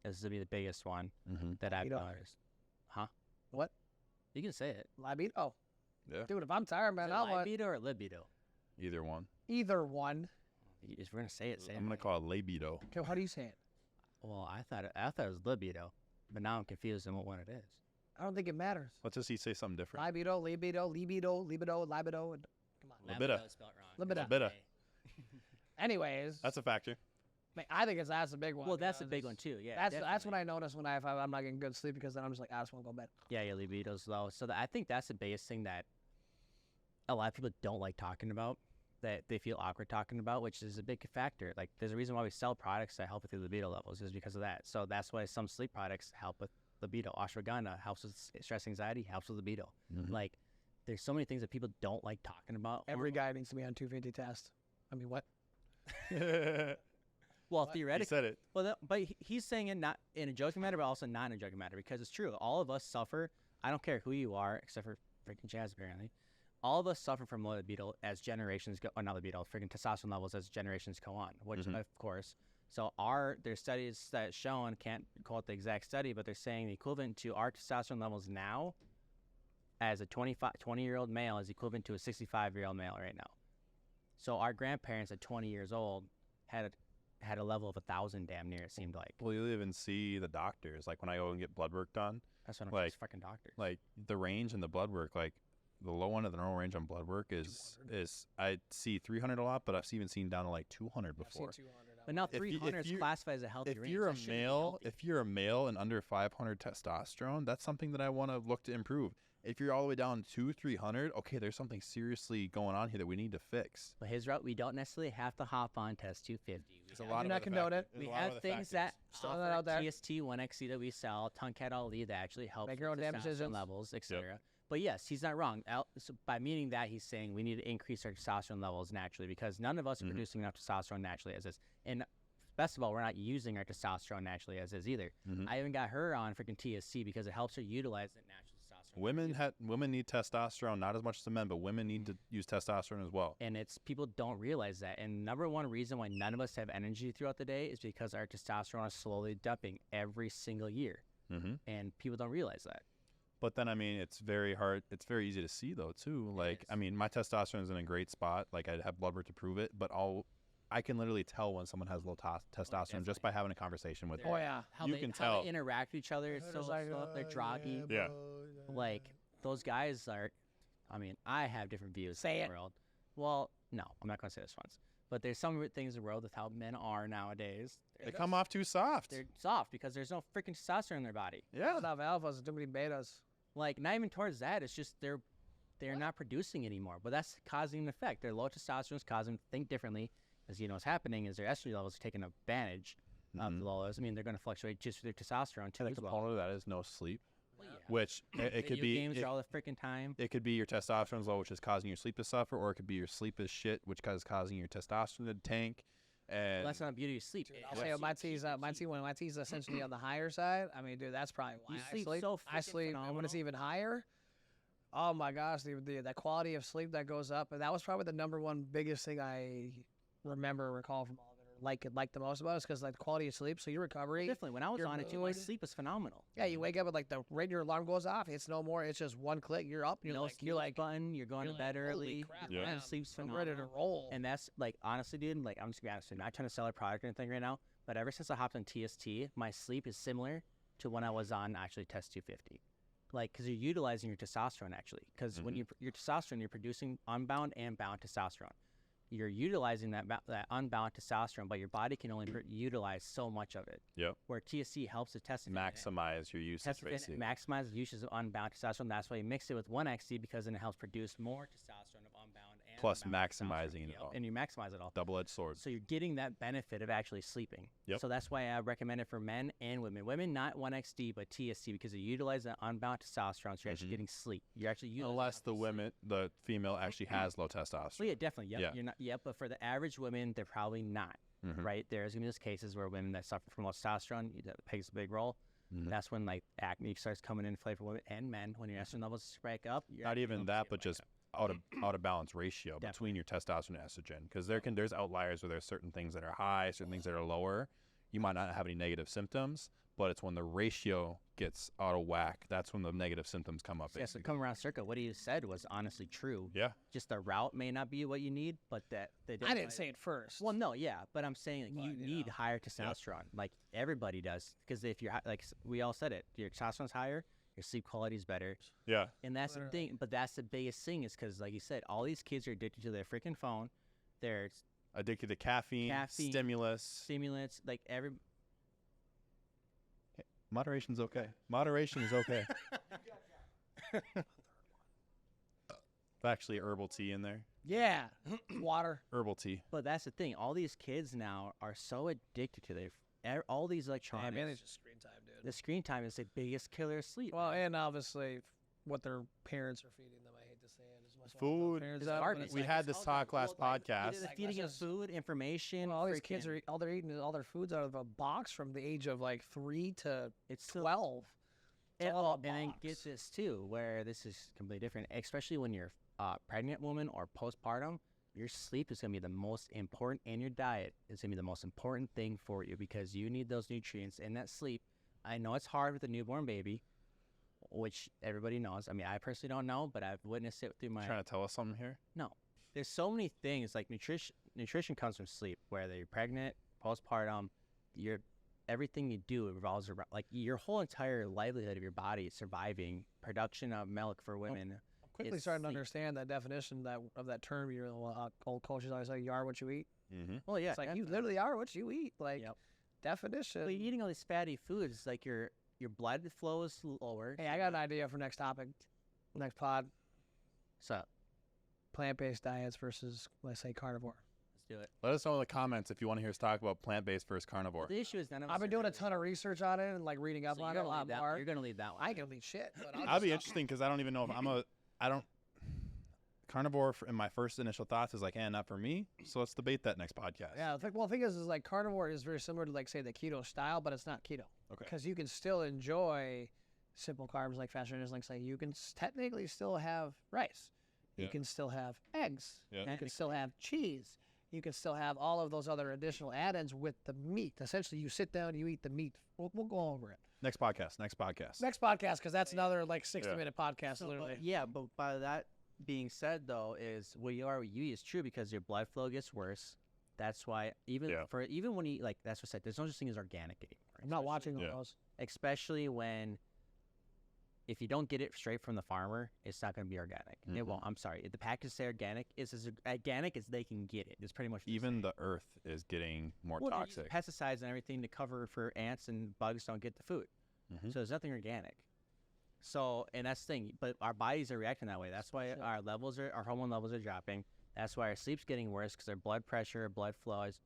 This would be the biggest one that I've noticed. Huh? What? You can say it. Libido. Yeah. Dude, if I'm tired, man, Is it I'll want libido or libido? Either one. either one. If we're gonna say it, say I'm it. gonna call it libido. Okay, how do you say it? Well, I thought it was libido, but now I'm confused on what one it is. I don't think it matters. Let's just say something different. Libido. And, come on. Libido. Spelled wrong. Libido. Libido. Anyways, That's a factor. I think that's a big one. Well, that's a because big one too. Yeah, That's what definitely. I notice when if I'm not getting good sleep because then I'm just like I just want to go to bed. Yeah, your libido's low. So I think that's the biggest thing that a lot of people don't like talking about, that they feel awkward talking about, which is a big factor. Like, there's a reason why we sell products that help with your libido levels is because of that. So that's why some sleep products help with libido. Ashwagandha helps with stress anxiety, helps with libido. Like, there's so many things that people don't like talking about. Every guy needs to be on 250 test. I mean, what? Well, He theoretically, said it. well, but he's saying it not in a joking matter, but also not in a joking matter, because it's true. All of us suffer. I don't care who you are, except for freaking Chaz, apparently. All of us suffer from low libido as generations go. Or not libido, freaking testosterone levels as generations go on. Which, of course, so there's studies that shown, can't call it the exact study, but they're saying the equivalent to our testosterone levels now, as a 20-year-old male, is equivalent to a 65-year-old male right now. So our grandparents at 20 years old had a level of 1,000 damn near, it seemed like. Well, you even see the doctors. Like when I go and get blood work done, That's what I'm like- fucking doctors. like the range in the blood work, like the low end of the normal range on blood work is I see 300 a lot, but I've even seen down to like 200 before. 200. But now if you- 300 if is you- classified as a healthy If range. you're a That shouldn't be male, healthy. if you're a male and under 500 testosterone, that's something that I want to look to improve. If you're all the way down to 300, okay, there's something seriously going on here that we need to fix. But his route, we don't necessarily have to hop on test 250. There's a have- lot do of not other condone factors. it. We There's a lot of have other things factors. that Just throwing that out there. TST 1XC that we sell, Tonkat Ali that actually helps Make your own with damn testosterone decisions. levels, etc. But yes, he's not wrong. So by meaning that, he's saying we need to increase our testosterone levels naturally because none of us are producing enough testosterone naturally as is. And best of all, we're not using our testosterone naturally as is either. I even got her on freaking TSC because it helps her utilize that natural testosterone. Women need testosterone, not as much as the men, but women need to use testosterone as well. And it's people don't realize that. And number one reason why none of us have energy throughout the day is because our testosterone is slowly dumping every single year. And people don't realize that. But then, I mean, it's very hard. It's very easy to see, though, too. Like, I mean, my testosterone is in a great spot. Like, I have blood work to prove it. But I can literally tell when someone has low testosterone just by having a conversation with them. Oh yeah. How You they, can how tell. they interact with each other is so slow. They're droggy. Yeah. Like, those guys are, I mean, I have different views Say in it. the world. Well, no, I'm not going to say this once. But there's some things in the world with how men are nowadays. They come off too soft. They're soft because there's no freaking testosterone in their body. Yeah. Enough alphas and too many betas. Like, not even towards that. It's just they're not producing anymore. But that's causing an effect. Their low testosterone is causing them to think differently. As you know, what's happening is their estrogen levels are taking advantage of the lows. I mean, they're going to fluctuate just with their testosterone too And a as well. component of that is no sleep, Well, yeah. which it could Video be. games are all the freaking time. It could be your testosterone's low, which is causing your sleep to suffer, or it could be your sleep is shit, which is causing your testosterone to tank. And Well, that's not the beauty of sleep. I'll say my T's when my T's essentially on the higher side. I mean, dude, that's probably why You I sleep sleep. so I freaking sleep, and when it's phenomenal. even higher, oh my gosh, the quality of sleep that goes up, and that was probably the number one biggest thing I recall from all of it, or like the most about it, is because like the quality of sleep. So your recovery. Definitely. When I was your on it too, my mood. sleep was phenomenal. Yeah, you wake up with like the right your alarm goes off. It's no more. It's just one click. You're up. You're No like sleep button. You're going to bed holy early. crap, Your man, sleep's I'm phenomenal. ready to roll. And that's like, honestly, dude, like, I'm just gonna be honest with you, I'm not trying to sell a product or anything right now, but ever since I hopped on TST, my sleep is similar to when I was on actually Test 250. Like, because you're utilizing your testosterone actually. Because when your testosterone, you're producing unbound and bound testosterone. You're utilizing that unbound testosterone, but your body can only utilize so much of it. Yep. Where TSC helps to test it. maximize your usage, basically. Maximize the usage of unbound testosterone. That's why you mix it with 1XC because then it helps produce more testosterone of unbound and plus amount of testosterone. maximizing it all. And you maximize it all. Double-edged sword. So you're getting that benefit of actually sleeping. Yep. So that's why I recommend it for men and women. Women, not 1XD, but TST, because you utilize that unbound testosterone, so you're actually getting sleep. You're actually utilizing Unless the female actually has low testosterone. Well, yeah, definitely. Yep. Yeah. You're not. Yep. But for the average women, they're probably not. Right. There's gonna be those cases where women that suffer from low testosterone, that plays a big role. That's when like acne starts coming into play for women and men. When your estrogen levels spike up, not even that, but just out of balance ratio between your testosterone and estrogen. Because there's outliers where there's certain things that are high, certain things that are lower. You might not have any negative symptoms, but it's when the ratio gets out of whack, that's when the negative symptoms come up. Yeah, so come around circle, what you said was honestly true. Yeah. Just the route may not be what you need, but that I didn't say it first. Well, no, yeah, but I'm saying like, you need higher testosterone, like everybody does, because if you're like we all said it, your testosterone's higher, your sleep quality is better. Yeah. And that's the thing, but that's the biggest thing is because, like you said, all these kids are addicted to their freaking phone. They're addicted to caffeine, stimulants, like every. Moderation's okay. Moderation is okay. Actually, herbal tea in there. Yeah, water. Herbal tea. But that's the thing. All these kids now are so addicted to all these electronics. Man, it's just screen time, dude. The screen time is the biggest killer of sleep. Well, and obviously what their parents are feeding them. I hate to say it as much. Food. Parents It's garbage. We had this talk last podcast. They're feeding us food, information. Well, all these kids are all they're eating is all their food's out of a box from the age of like 3 to it's 12. And then get this too, where this is completely different, especially when you're a pregnant woman or postpartum. Your sleep is going to be the most important, and your diet is going to be the most important thing for you because you need those nutrients in that sleep. I know it's hard with a newborn baby, which everybody knows. I mean, I personally don't know, but I've witnessed it through my... Trying to tell us something here? No. There's so many things, like nutrition comes from sleep, whether you're pregnant, postpartum, everything you do revolves around, like your whole entire livelihood of your body is surviving, production of milk for women. Quickly starting to understand that definition of that term. Your old coaches always say, "You are what you eat." Well, yeah, it's like you literally are what you eat. Like definition. Well, you're eating all these fatty foods, like your blood flow is lower. Hey, I got an idea for next topic, next pod. So, plant-based diets versus, let's say, carnivore. Let's do it. Let us know in the comments if you want to hear us talk about plant-based versus carnivore. The issue is none of us. I've been doing a ton of research on it and like reading up on it a lot more. You're gonna leave that one. I can leave shit. But I'll be interesting because I don't even know if carnivore in my first initial thoughts is like, not for me. So let's debate that next podcast. Yeah, the thing is like carnivore is very similar to like say the keto style, but it's not keto. Okay. Because you can still enjoy simple carbs like fast food, like say you can technically still have rice. Yeah. You can still have eggs. Yeah. You can still have cheese. You can still have all of those other additional add-ins with the meat. Essentially, you sit down, you eat the meat. We'll go over it. Next podcast, because that's another like 60-minute podcast, literally. Yeah, but by that being said, though, is what you eat is true because your blood flow gets worse. That's why even when you like, that's what I said. There's no such thing as organic anymore. I'm not watching those. Especially when, if you don't get it straight from the farmer, it's not going to be organic. It won't. I'm sorry. If the package say organic, it's as organic as they can get it. It's pretty much even the earth is getting more toxic. Pesticides and everything to cover for ants and bugs don't get the food. So there's nothing organic. So, and that's the thing. But our bodies are reacting that way. That's why our hormone levels are dropping. That's why our sleep's getting worse because our blood pressure, blood flow is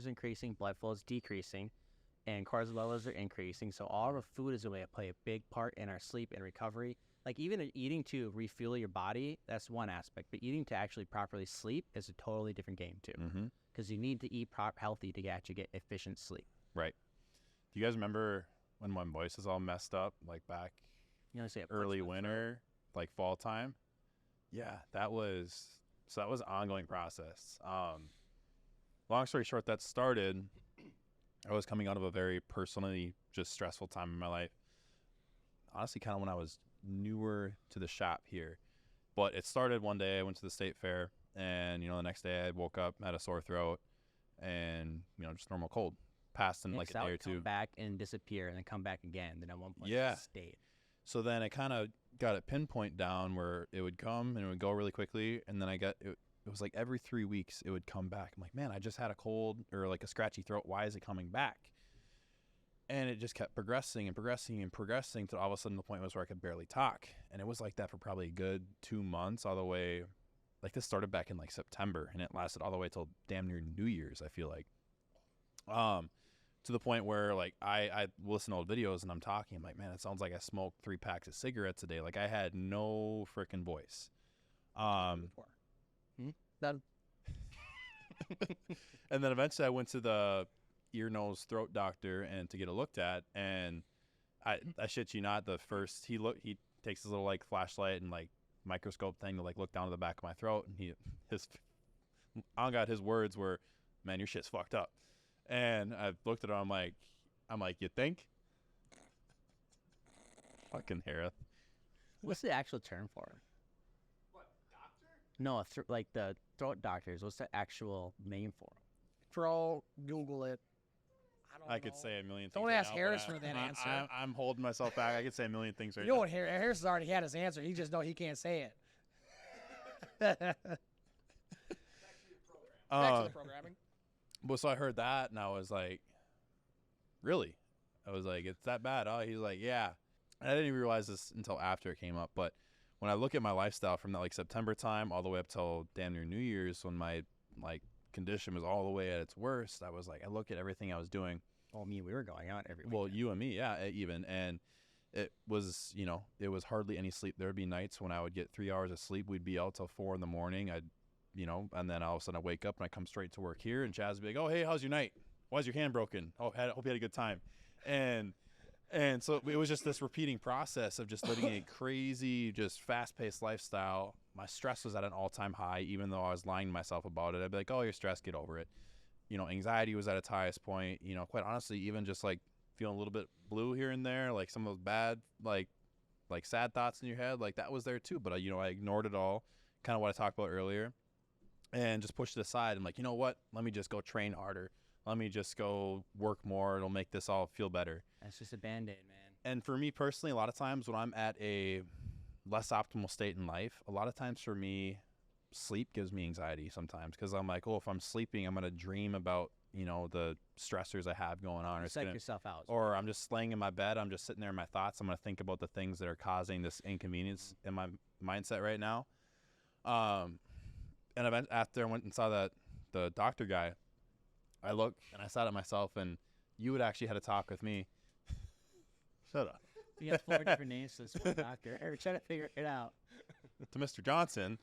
increasing, blood flow is decreasing, and cortisol levels are increasing. So all of food is going to play a big part in our sleep and recovery. Like even eating to refuel your body, that's one aspect. But eating to actually properly sleep is a totally different game too. Because you need to eat healthy to actually get efficient sleep. Right. Do you guys remember when my voice is all messed up, like back early winter, like fall time? Yeah, that was an ongoing process. Long story short, that started, I was coming out of a very personally just stressful time in my life. Honestly, kind of when I was newer to the shop here. But it started one day, I went to the state fair, and, the next day I woke up, had a sore throat, and, just normal cold. Passed in like a day or two. Come back and disappear, and then come back again. Then at one point, it stayed. So then I kind of got it pinpoint down where it would come and it would go really quickly, and then it was like every 3 weeks it would come back. I'm like, man, I just had a cold or like a scratchy throat. Why is it coming back? And it just kept progressing and progressing and progressing to all of a sudden the point was where I could barely talk. And it was like that for probably a good 2 months, all the way like this started back in like September, and it lasted all the way till damn near New Year's, I feel like. To the point where like I listen to old videos and I'm talking, I'm like, man, it sounds like I smoked 3 packs of cigarettes a day. Like I had no freaking voice. Done. And then eventually I went to the ear, nose, throat doctor and to get it looked at, and I shit you not, the first he takes his little like flashlight and like microscope thing to like look down to the back of my throat, and his words were, man, your shit's fucked up. And I looked at him, I'm like, you think? Fucking Harith. What's the actual term for it? What, doctor? No, like the throat doctors. What's the actual name for them? Throw, Google it. I could say a million things. Don't right ask now, Harris but for that answer. I'm holding myself back. I could say a million things right You know now. what? Harris has already had his answer. He just know he can't say it. Back to the programming. But so I heard that, and I was like, really? I was like, it's that bad? Oh, he's like, yeah. And I didn't even realize this until after it came up. But when I look at my lifestyle from that like September time all the way up till damn near New Year's, when my like condition was all the way at its worst, I was like, I look at everything I was doing. Well, me, we were going out every week. Well, you and me, yeah, even. And it was, it was hardly any sleep. There would be nights when I would get 3 hours of sleep. We'd be out till 4 in the morning. And then all of a sudden I wake up and I come straight to work here, and Chaz would be like, oh, hey, how's your night? Why's your hand broken? Oh, hope you had a good time. And so it was just this repeating process of just living a crazy, just fast-paced lifestyle. My stress was at an all-time high, even though I was lying to myself about it. I'd be like, oh, you're stressed, get over it. Anxiety was at its highest point. Quite honestly, even just like feeling a little bit blue here and there, like some of those bad, like sad thoughts in your head, like that was there too. But I ignored it all, kind of what I talked about earlier, and just pushed it aside. I'm like, you know what? Let me just go train harder. Let me just go work more. It'll make this all feel better. That's just a Band-Aid, man. And for me personally, a lot of times when I'm at a less optimal state in life, a lot of times for me, sleep gives me anxiety sometimes, because I'm like, oh, if I'm sleeping, I'm going to dream about, the stressors I have going on. Psych yourself out. Or I'm just laying in my bed. I'm just sitting there in my thoughts. I'm going to think about the things that are causing this inconvenience in my mindset right now. And after I went and saw the doctor guy, I looked and I thought at myself, and you had actually had a talk with me. Shut up. You got 4 different names for this one doctor. We're trying to figure it out. To Mr. Johnson.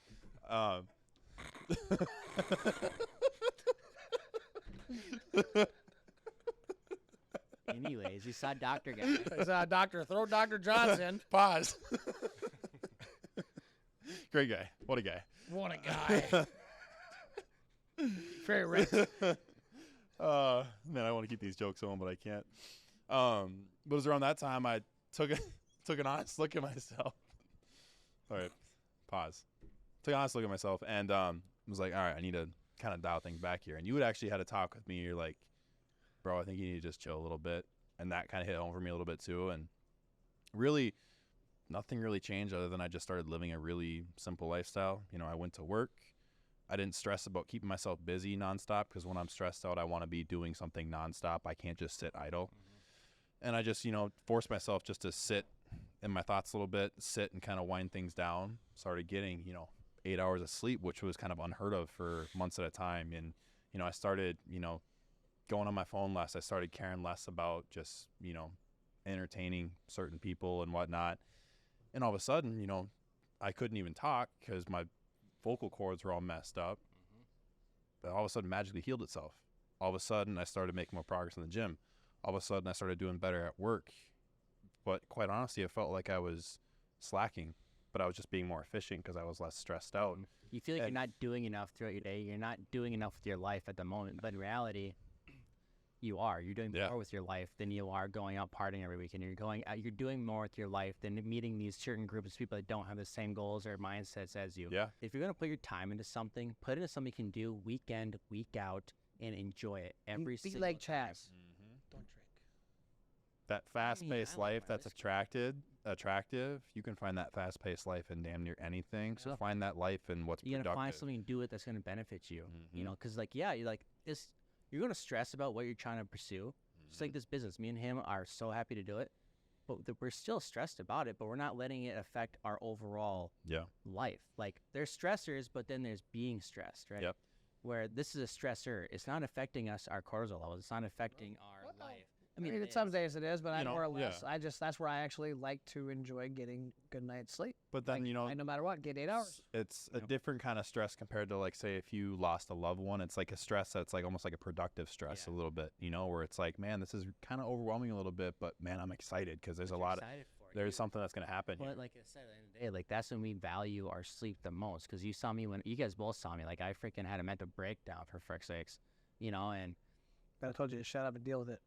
Anyways, you saw Dr. Guy. It's Throat Dr. Johnson. Pause. Great guy. What a guy. What a guy. Very rich. Man, I want to keep these jokes on, but I can't. But it was around that time I took an honest look at myself. All right, pause. Took an honest look at myself and was like, all right, I need to kind of dial things back here. And you had actually had a talk with me. You're like, bro, I think you need to just chill a little bit. And that kind of hit home for me a little bit too. And really, nothing really changed other than I just started living a really simple lifestyle. I went to work. I didn't stress about keeping myself busy nonstop, because when I'm stressed out, I want to be doing something nonstop. I can't just sit idle. Mm-hmm. And I just, forced myself just to sit in my thoughts a little bit, sit and kind of wind things down. Started getting, 8 hours of sleep, which was kind of unheard of for months at a time. And, I started, going on my phone less. I started caring less about just, entertaining certain people and whatnot. And all of a sudden, I couldn't even talk because my vocal cords were all messed up. Mm-hmm. But all of a sudden magically healed itself. All of a sudden I started making more progress in the gym. All of a sudden I started doing better at work. But quite honestly, it felt like I was slacking, but I was just being more efficient because I was less stressed out. You feel like you're not doing enough throughout your day. You're not doing enough with your life at the moment. But in reality, you are. You're doing more with your life than you are going out partying every weekend. You're doing more with your life than meeting these certain groups of people that don't have the same goals or mindsets as you. Yeah. If you're going to put your time into something, put it into something you can do week in, week out, and enjoy it every single like time. Chaz. Mm-hmm. Don't drink. That fast-paced life that's attractive, you can find that fast-paced life in damn near anything. So find that life in what's productive. You got to find something to do it that's going to benefit you. Mm-hmm. Because you're going to stress about what you're trying to pursue. Just like this business. Me and him are so happy to do it. but we're still stressed about it, but we're not letting it affect our overall life. Like there's stressors, but then there's being stressed, right? Yep. Where this is a stressor, it's not affecting us, our cortisol levels. It's not affecting our life. I mean, some days it is, but I more or less, that's where I actually like to enjoy getting good night's sleep. But then, like, no matter what, get 8 hours. It's a different kind of stress compared to, like, say, if you lost a loved one. It's like a stress that's like almost like a productive stress a little bit, where it's like, man, this is kind of overwhelming a little bit, but man, I'm excited because there's there's something that's going to happen. But like I said, at the end of the day, like that's when we value our sleep the most. Because you saw me when you guys both saw me, like I freaking had a mental breakdown for frick's sakes, and. But I told you to shut up and deal with it.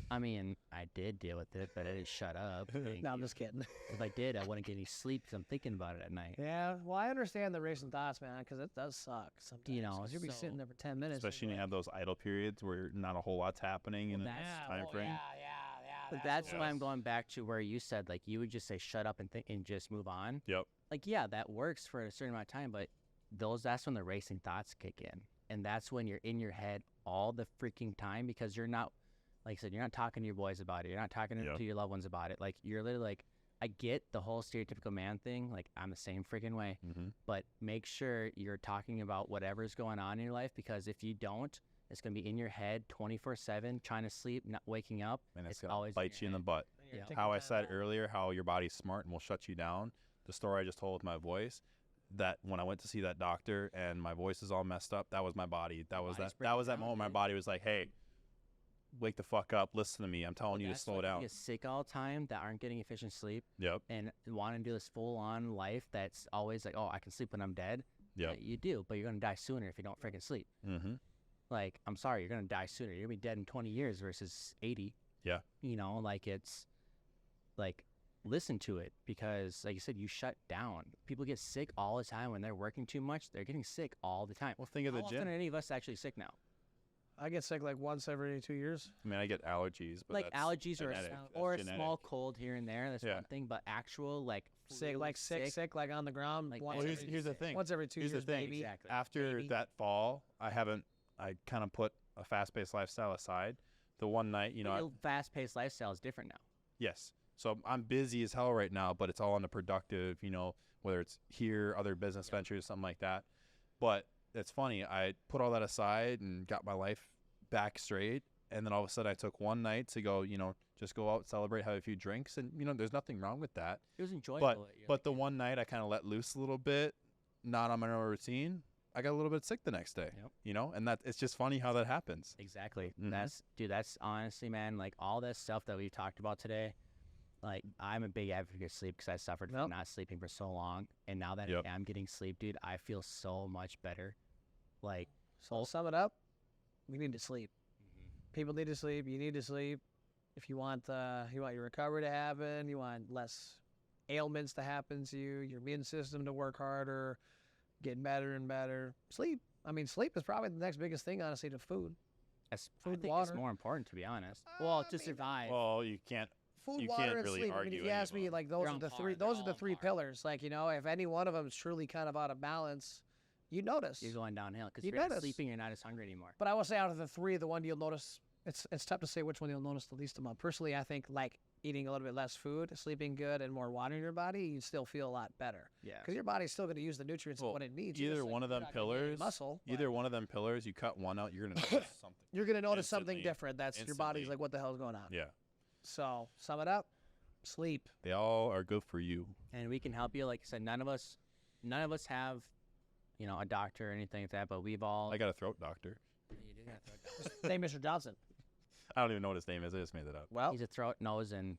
I mean, I did deal with it, but I didn't shut up. No, I'm just kidding. If I did, I wouldn't get any sleep because I'm thinking about it at night. Yeah, well, I understand the racing thoughts, man, because it does suck sometimes. You'll be sitting there for 10 minutes. Especially when you have those idle periods where not a whole lot's happening in that time frame. Yeah. But that's why I'm going back to where you said, like, you would just say shut up and think and just move on. Yep. Like, yeah, that works for a certain amount of time, but that's when the racing thoughts kick in. And that's when you're in your head all the freaking time because you're not, like I said, you're not talking to your boys about it. You're not talking to your loved ones about it. Like, you're literally like, I get the whole stereotypical man thing. Like, I'm the same freaking way. Mm-hmm. But make sure you're talking about whatever's going on in your life because if you don't, it's going to be in your head 24/7, trying to sleep, not waking up. And it's going to bite you in the butt. Yeah. How I said earlier, how your body's smart and will shut you down. The story I just told with my voice, that when I went to see that doctor and my voice is all messed up, that was my body. That was that moment. My body was like, hey, wake the fuck up. Listen to me. I'm telling you to slow down. You get sick all the time that aren't getting efficient sleep. Yep. And want to do this full-on life that's always like, oh, I can sleep when I'm dead. Yep. You do, but you're going to die sooner if you don't freaking sleep. Mm-hmm. Like, I'm sorry, you're going to die sooner. You're going to be dead in 20 years versus 80. Yeah. Like it's like, listen to it because, like you said, you shut down. People get sick all the time when they're working too much. They're getting sick all the time. Well, think of the gym. How often are any of us actually sick now? I get sick like once every 2 years. I mean, I get allergies, but like allergies or a small cold here and there. That's one thing, but actual like sick, like sick, like on the ground. Like, well, here's the thing. Once every 2 years, here's the thing. maybe. Exactly. After that fall, I kind of put a fast-paced lifestyle aside. The one night, your fast-paced lifestyle is different now. Yes. So I'm busy as hell right now, but it's all on the productive, whether it's here, other business ventures, something like that. But it's funny. I put all that aside and got my life back straight. And then all of a sudden I took one night to go, just go out, celebrate, have a few drinks. And, there's nothing wrong with that. It was enjoyable. But the one night I kind of let loose a little bit, not on my normal routine. I got a little bit sick the next day, and it's just funny how that happens. Exactly. Mm-hmm. That's honestly, man, like all this stuff that we've talked about today, like I'm a big advocate of sleep because I suffered from not sleeping for so long. And now that I am getting sleep, dude, I feel so much better. Like, so sum it up, we need to sleep. Mm-hmm. People need to sleep. You need to sleep. If you want your recovery to happen, you want less ailments to happen to you, your immune system to work harder, getting better and better. Sleep. I mean, sleep is probably the next biggest thing, honestly, to food. Food, I think water. It's more important, to be honest. Well, to survive. Well, you can't. Food, you water, can't and really sleep. argue. I mean, if you ask me, like those are the three. Those are the three pillars. Like if any one of them is truly kind of out of balance, you notice you're going downhill because you're not sleeping. You're not as hungry anymore. But I will say, out of the three, the one you'll notice. It's tough to say which one you'll notice the least amount. Personally, I think like eating a little bit less food, sleeping good, and more water in your body, you still feel a lot better. Yeah. Because your body's still going to use the nutrients of what it needs. Either one of them pillars, one of them pillars, you cut one out, you're going to notice something. You're going to notice something different. That's your body's like, what the hell's going on? Yeah. So sum it up, sleep. They all are good for you. And we can help you. Like I said, none of us have, a doctor or anything like that, but we've all. I got a throat doctor. You do got a throat doctor. Name Mr. Johnson. I don't even know what his name is. I just made that up. Well, he's a throat, nose, and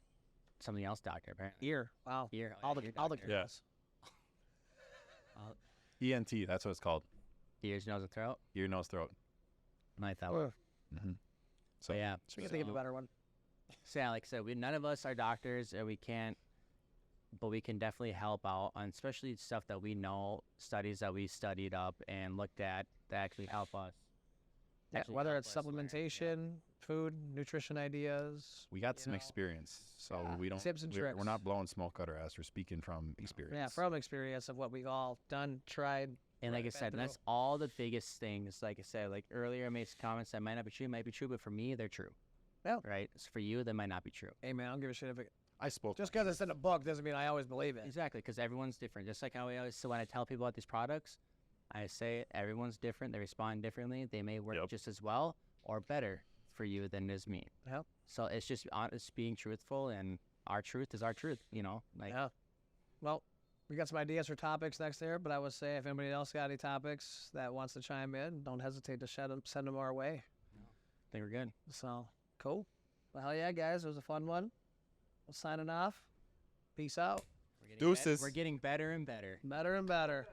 something else doctor apparently. Ear. Wow. Ear. All the yes. ENT. That's what it's called. Ears, nose, and throat. Ear, nose, throat. I thought. Mm-hmm. So yeah. We can think of a better one. So yeah, like I said, none of us are doctors, and we can't. But we can definitely help out on especially stuff that we know, studies that we studied up and looked at that actually help us. Yeah, whether it's supplementation, food, nutrition ideas. We got some experience, so we don't. Tips and tricks. We're not blowing smoke out our ass. We're speaking from experience. Yeah, from experience of what we've all done, tried. And like I said, that's all the biggest things. Like I said, like earlier, I made some comments that might not be true, but for me, they're true. Yeah. Right. So for you, that might not be true. Hey man, I don't give a shit if I spoke. Just because it's in a book doesn't mean I always believe it. Exactly, because everyone's different. Just like how we always, so when I tell people about these products, I say everyone's different. They respond differently. They may work just as well or better for you than it is me. Yep. So it's just honest, being truthful, and our truth is our truth. Like. Yeah. Well, we got some ideas for topics next year, but I would say if anybody else got any topics that wants to chime in, don't hesitate to send them our way. I think we're good. So, cool. Well, hell yeah, guys. It was a fun one. We're signing off. Peace out. Deuces. We're getting better and better. Better and better.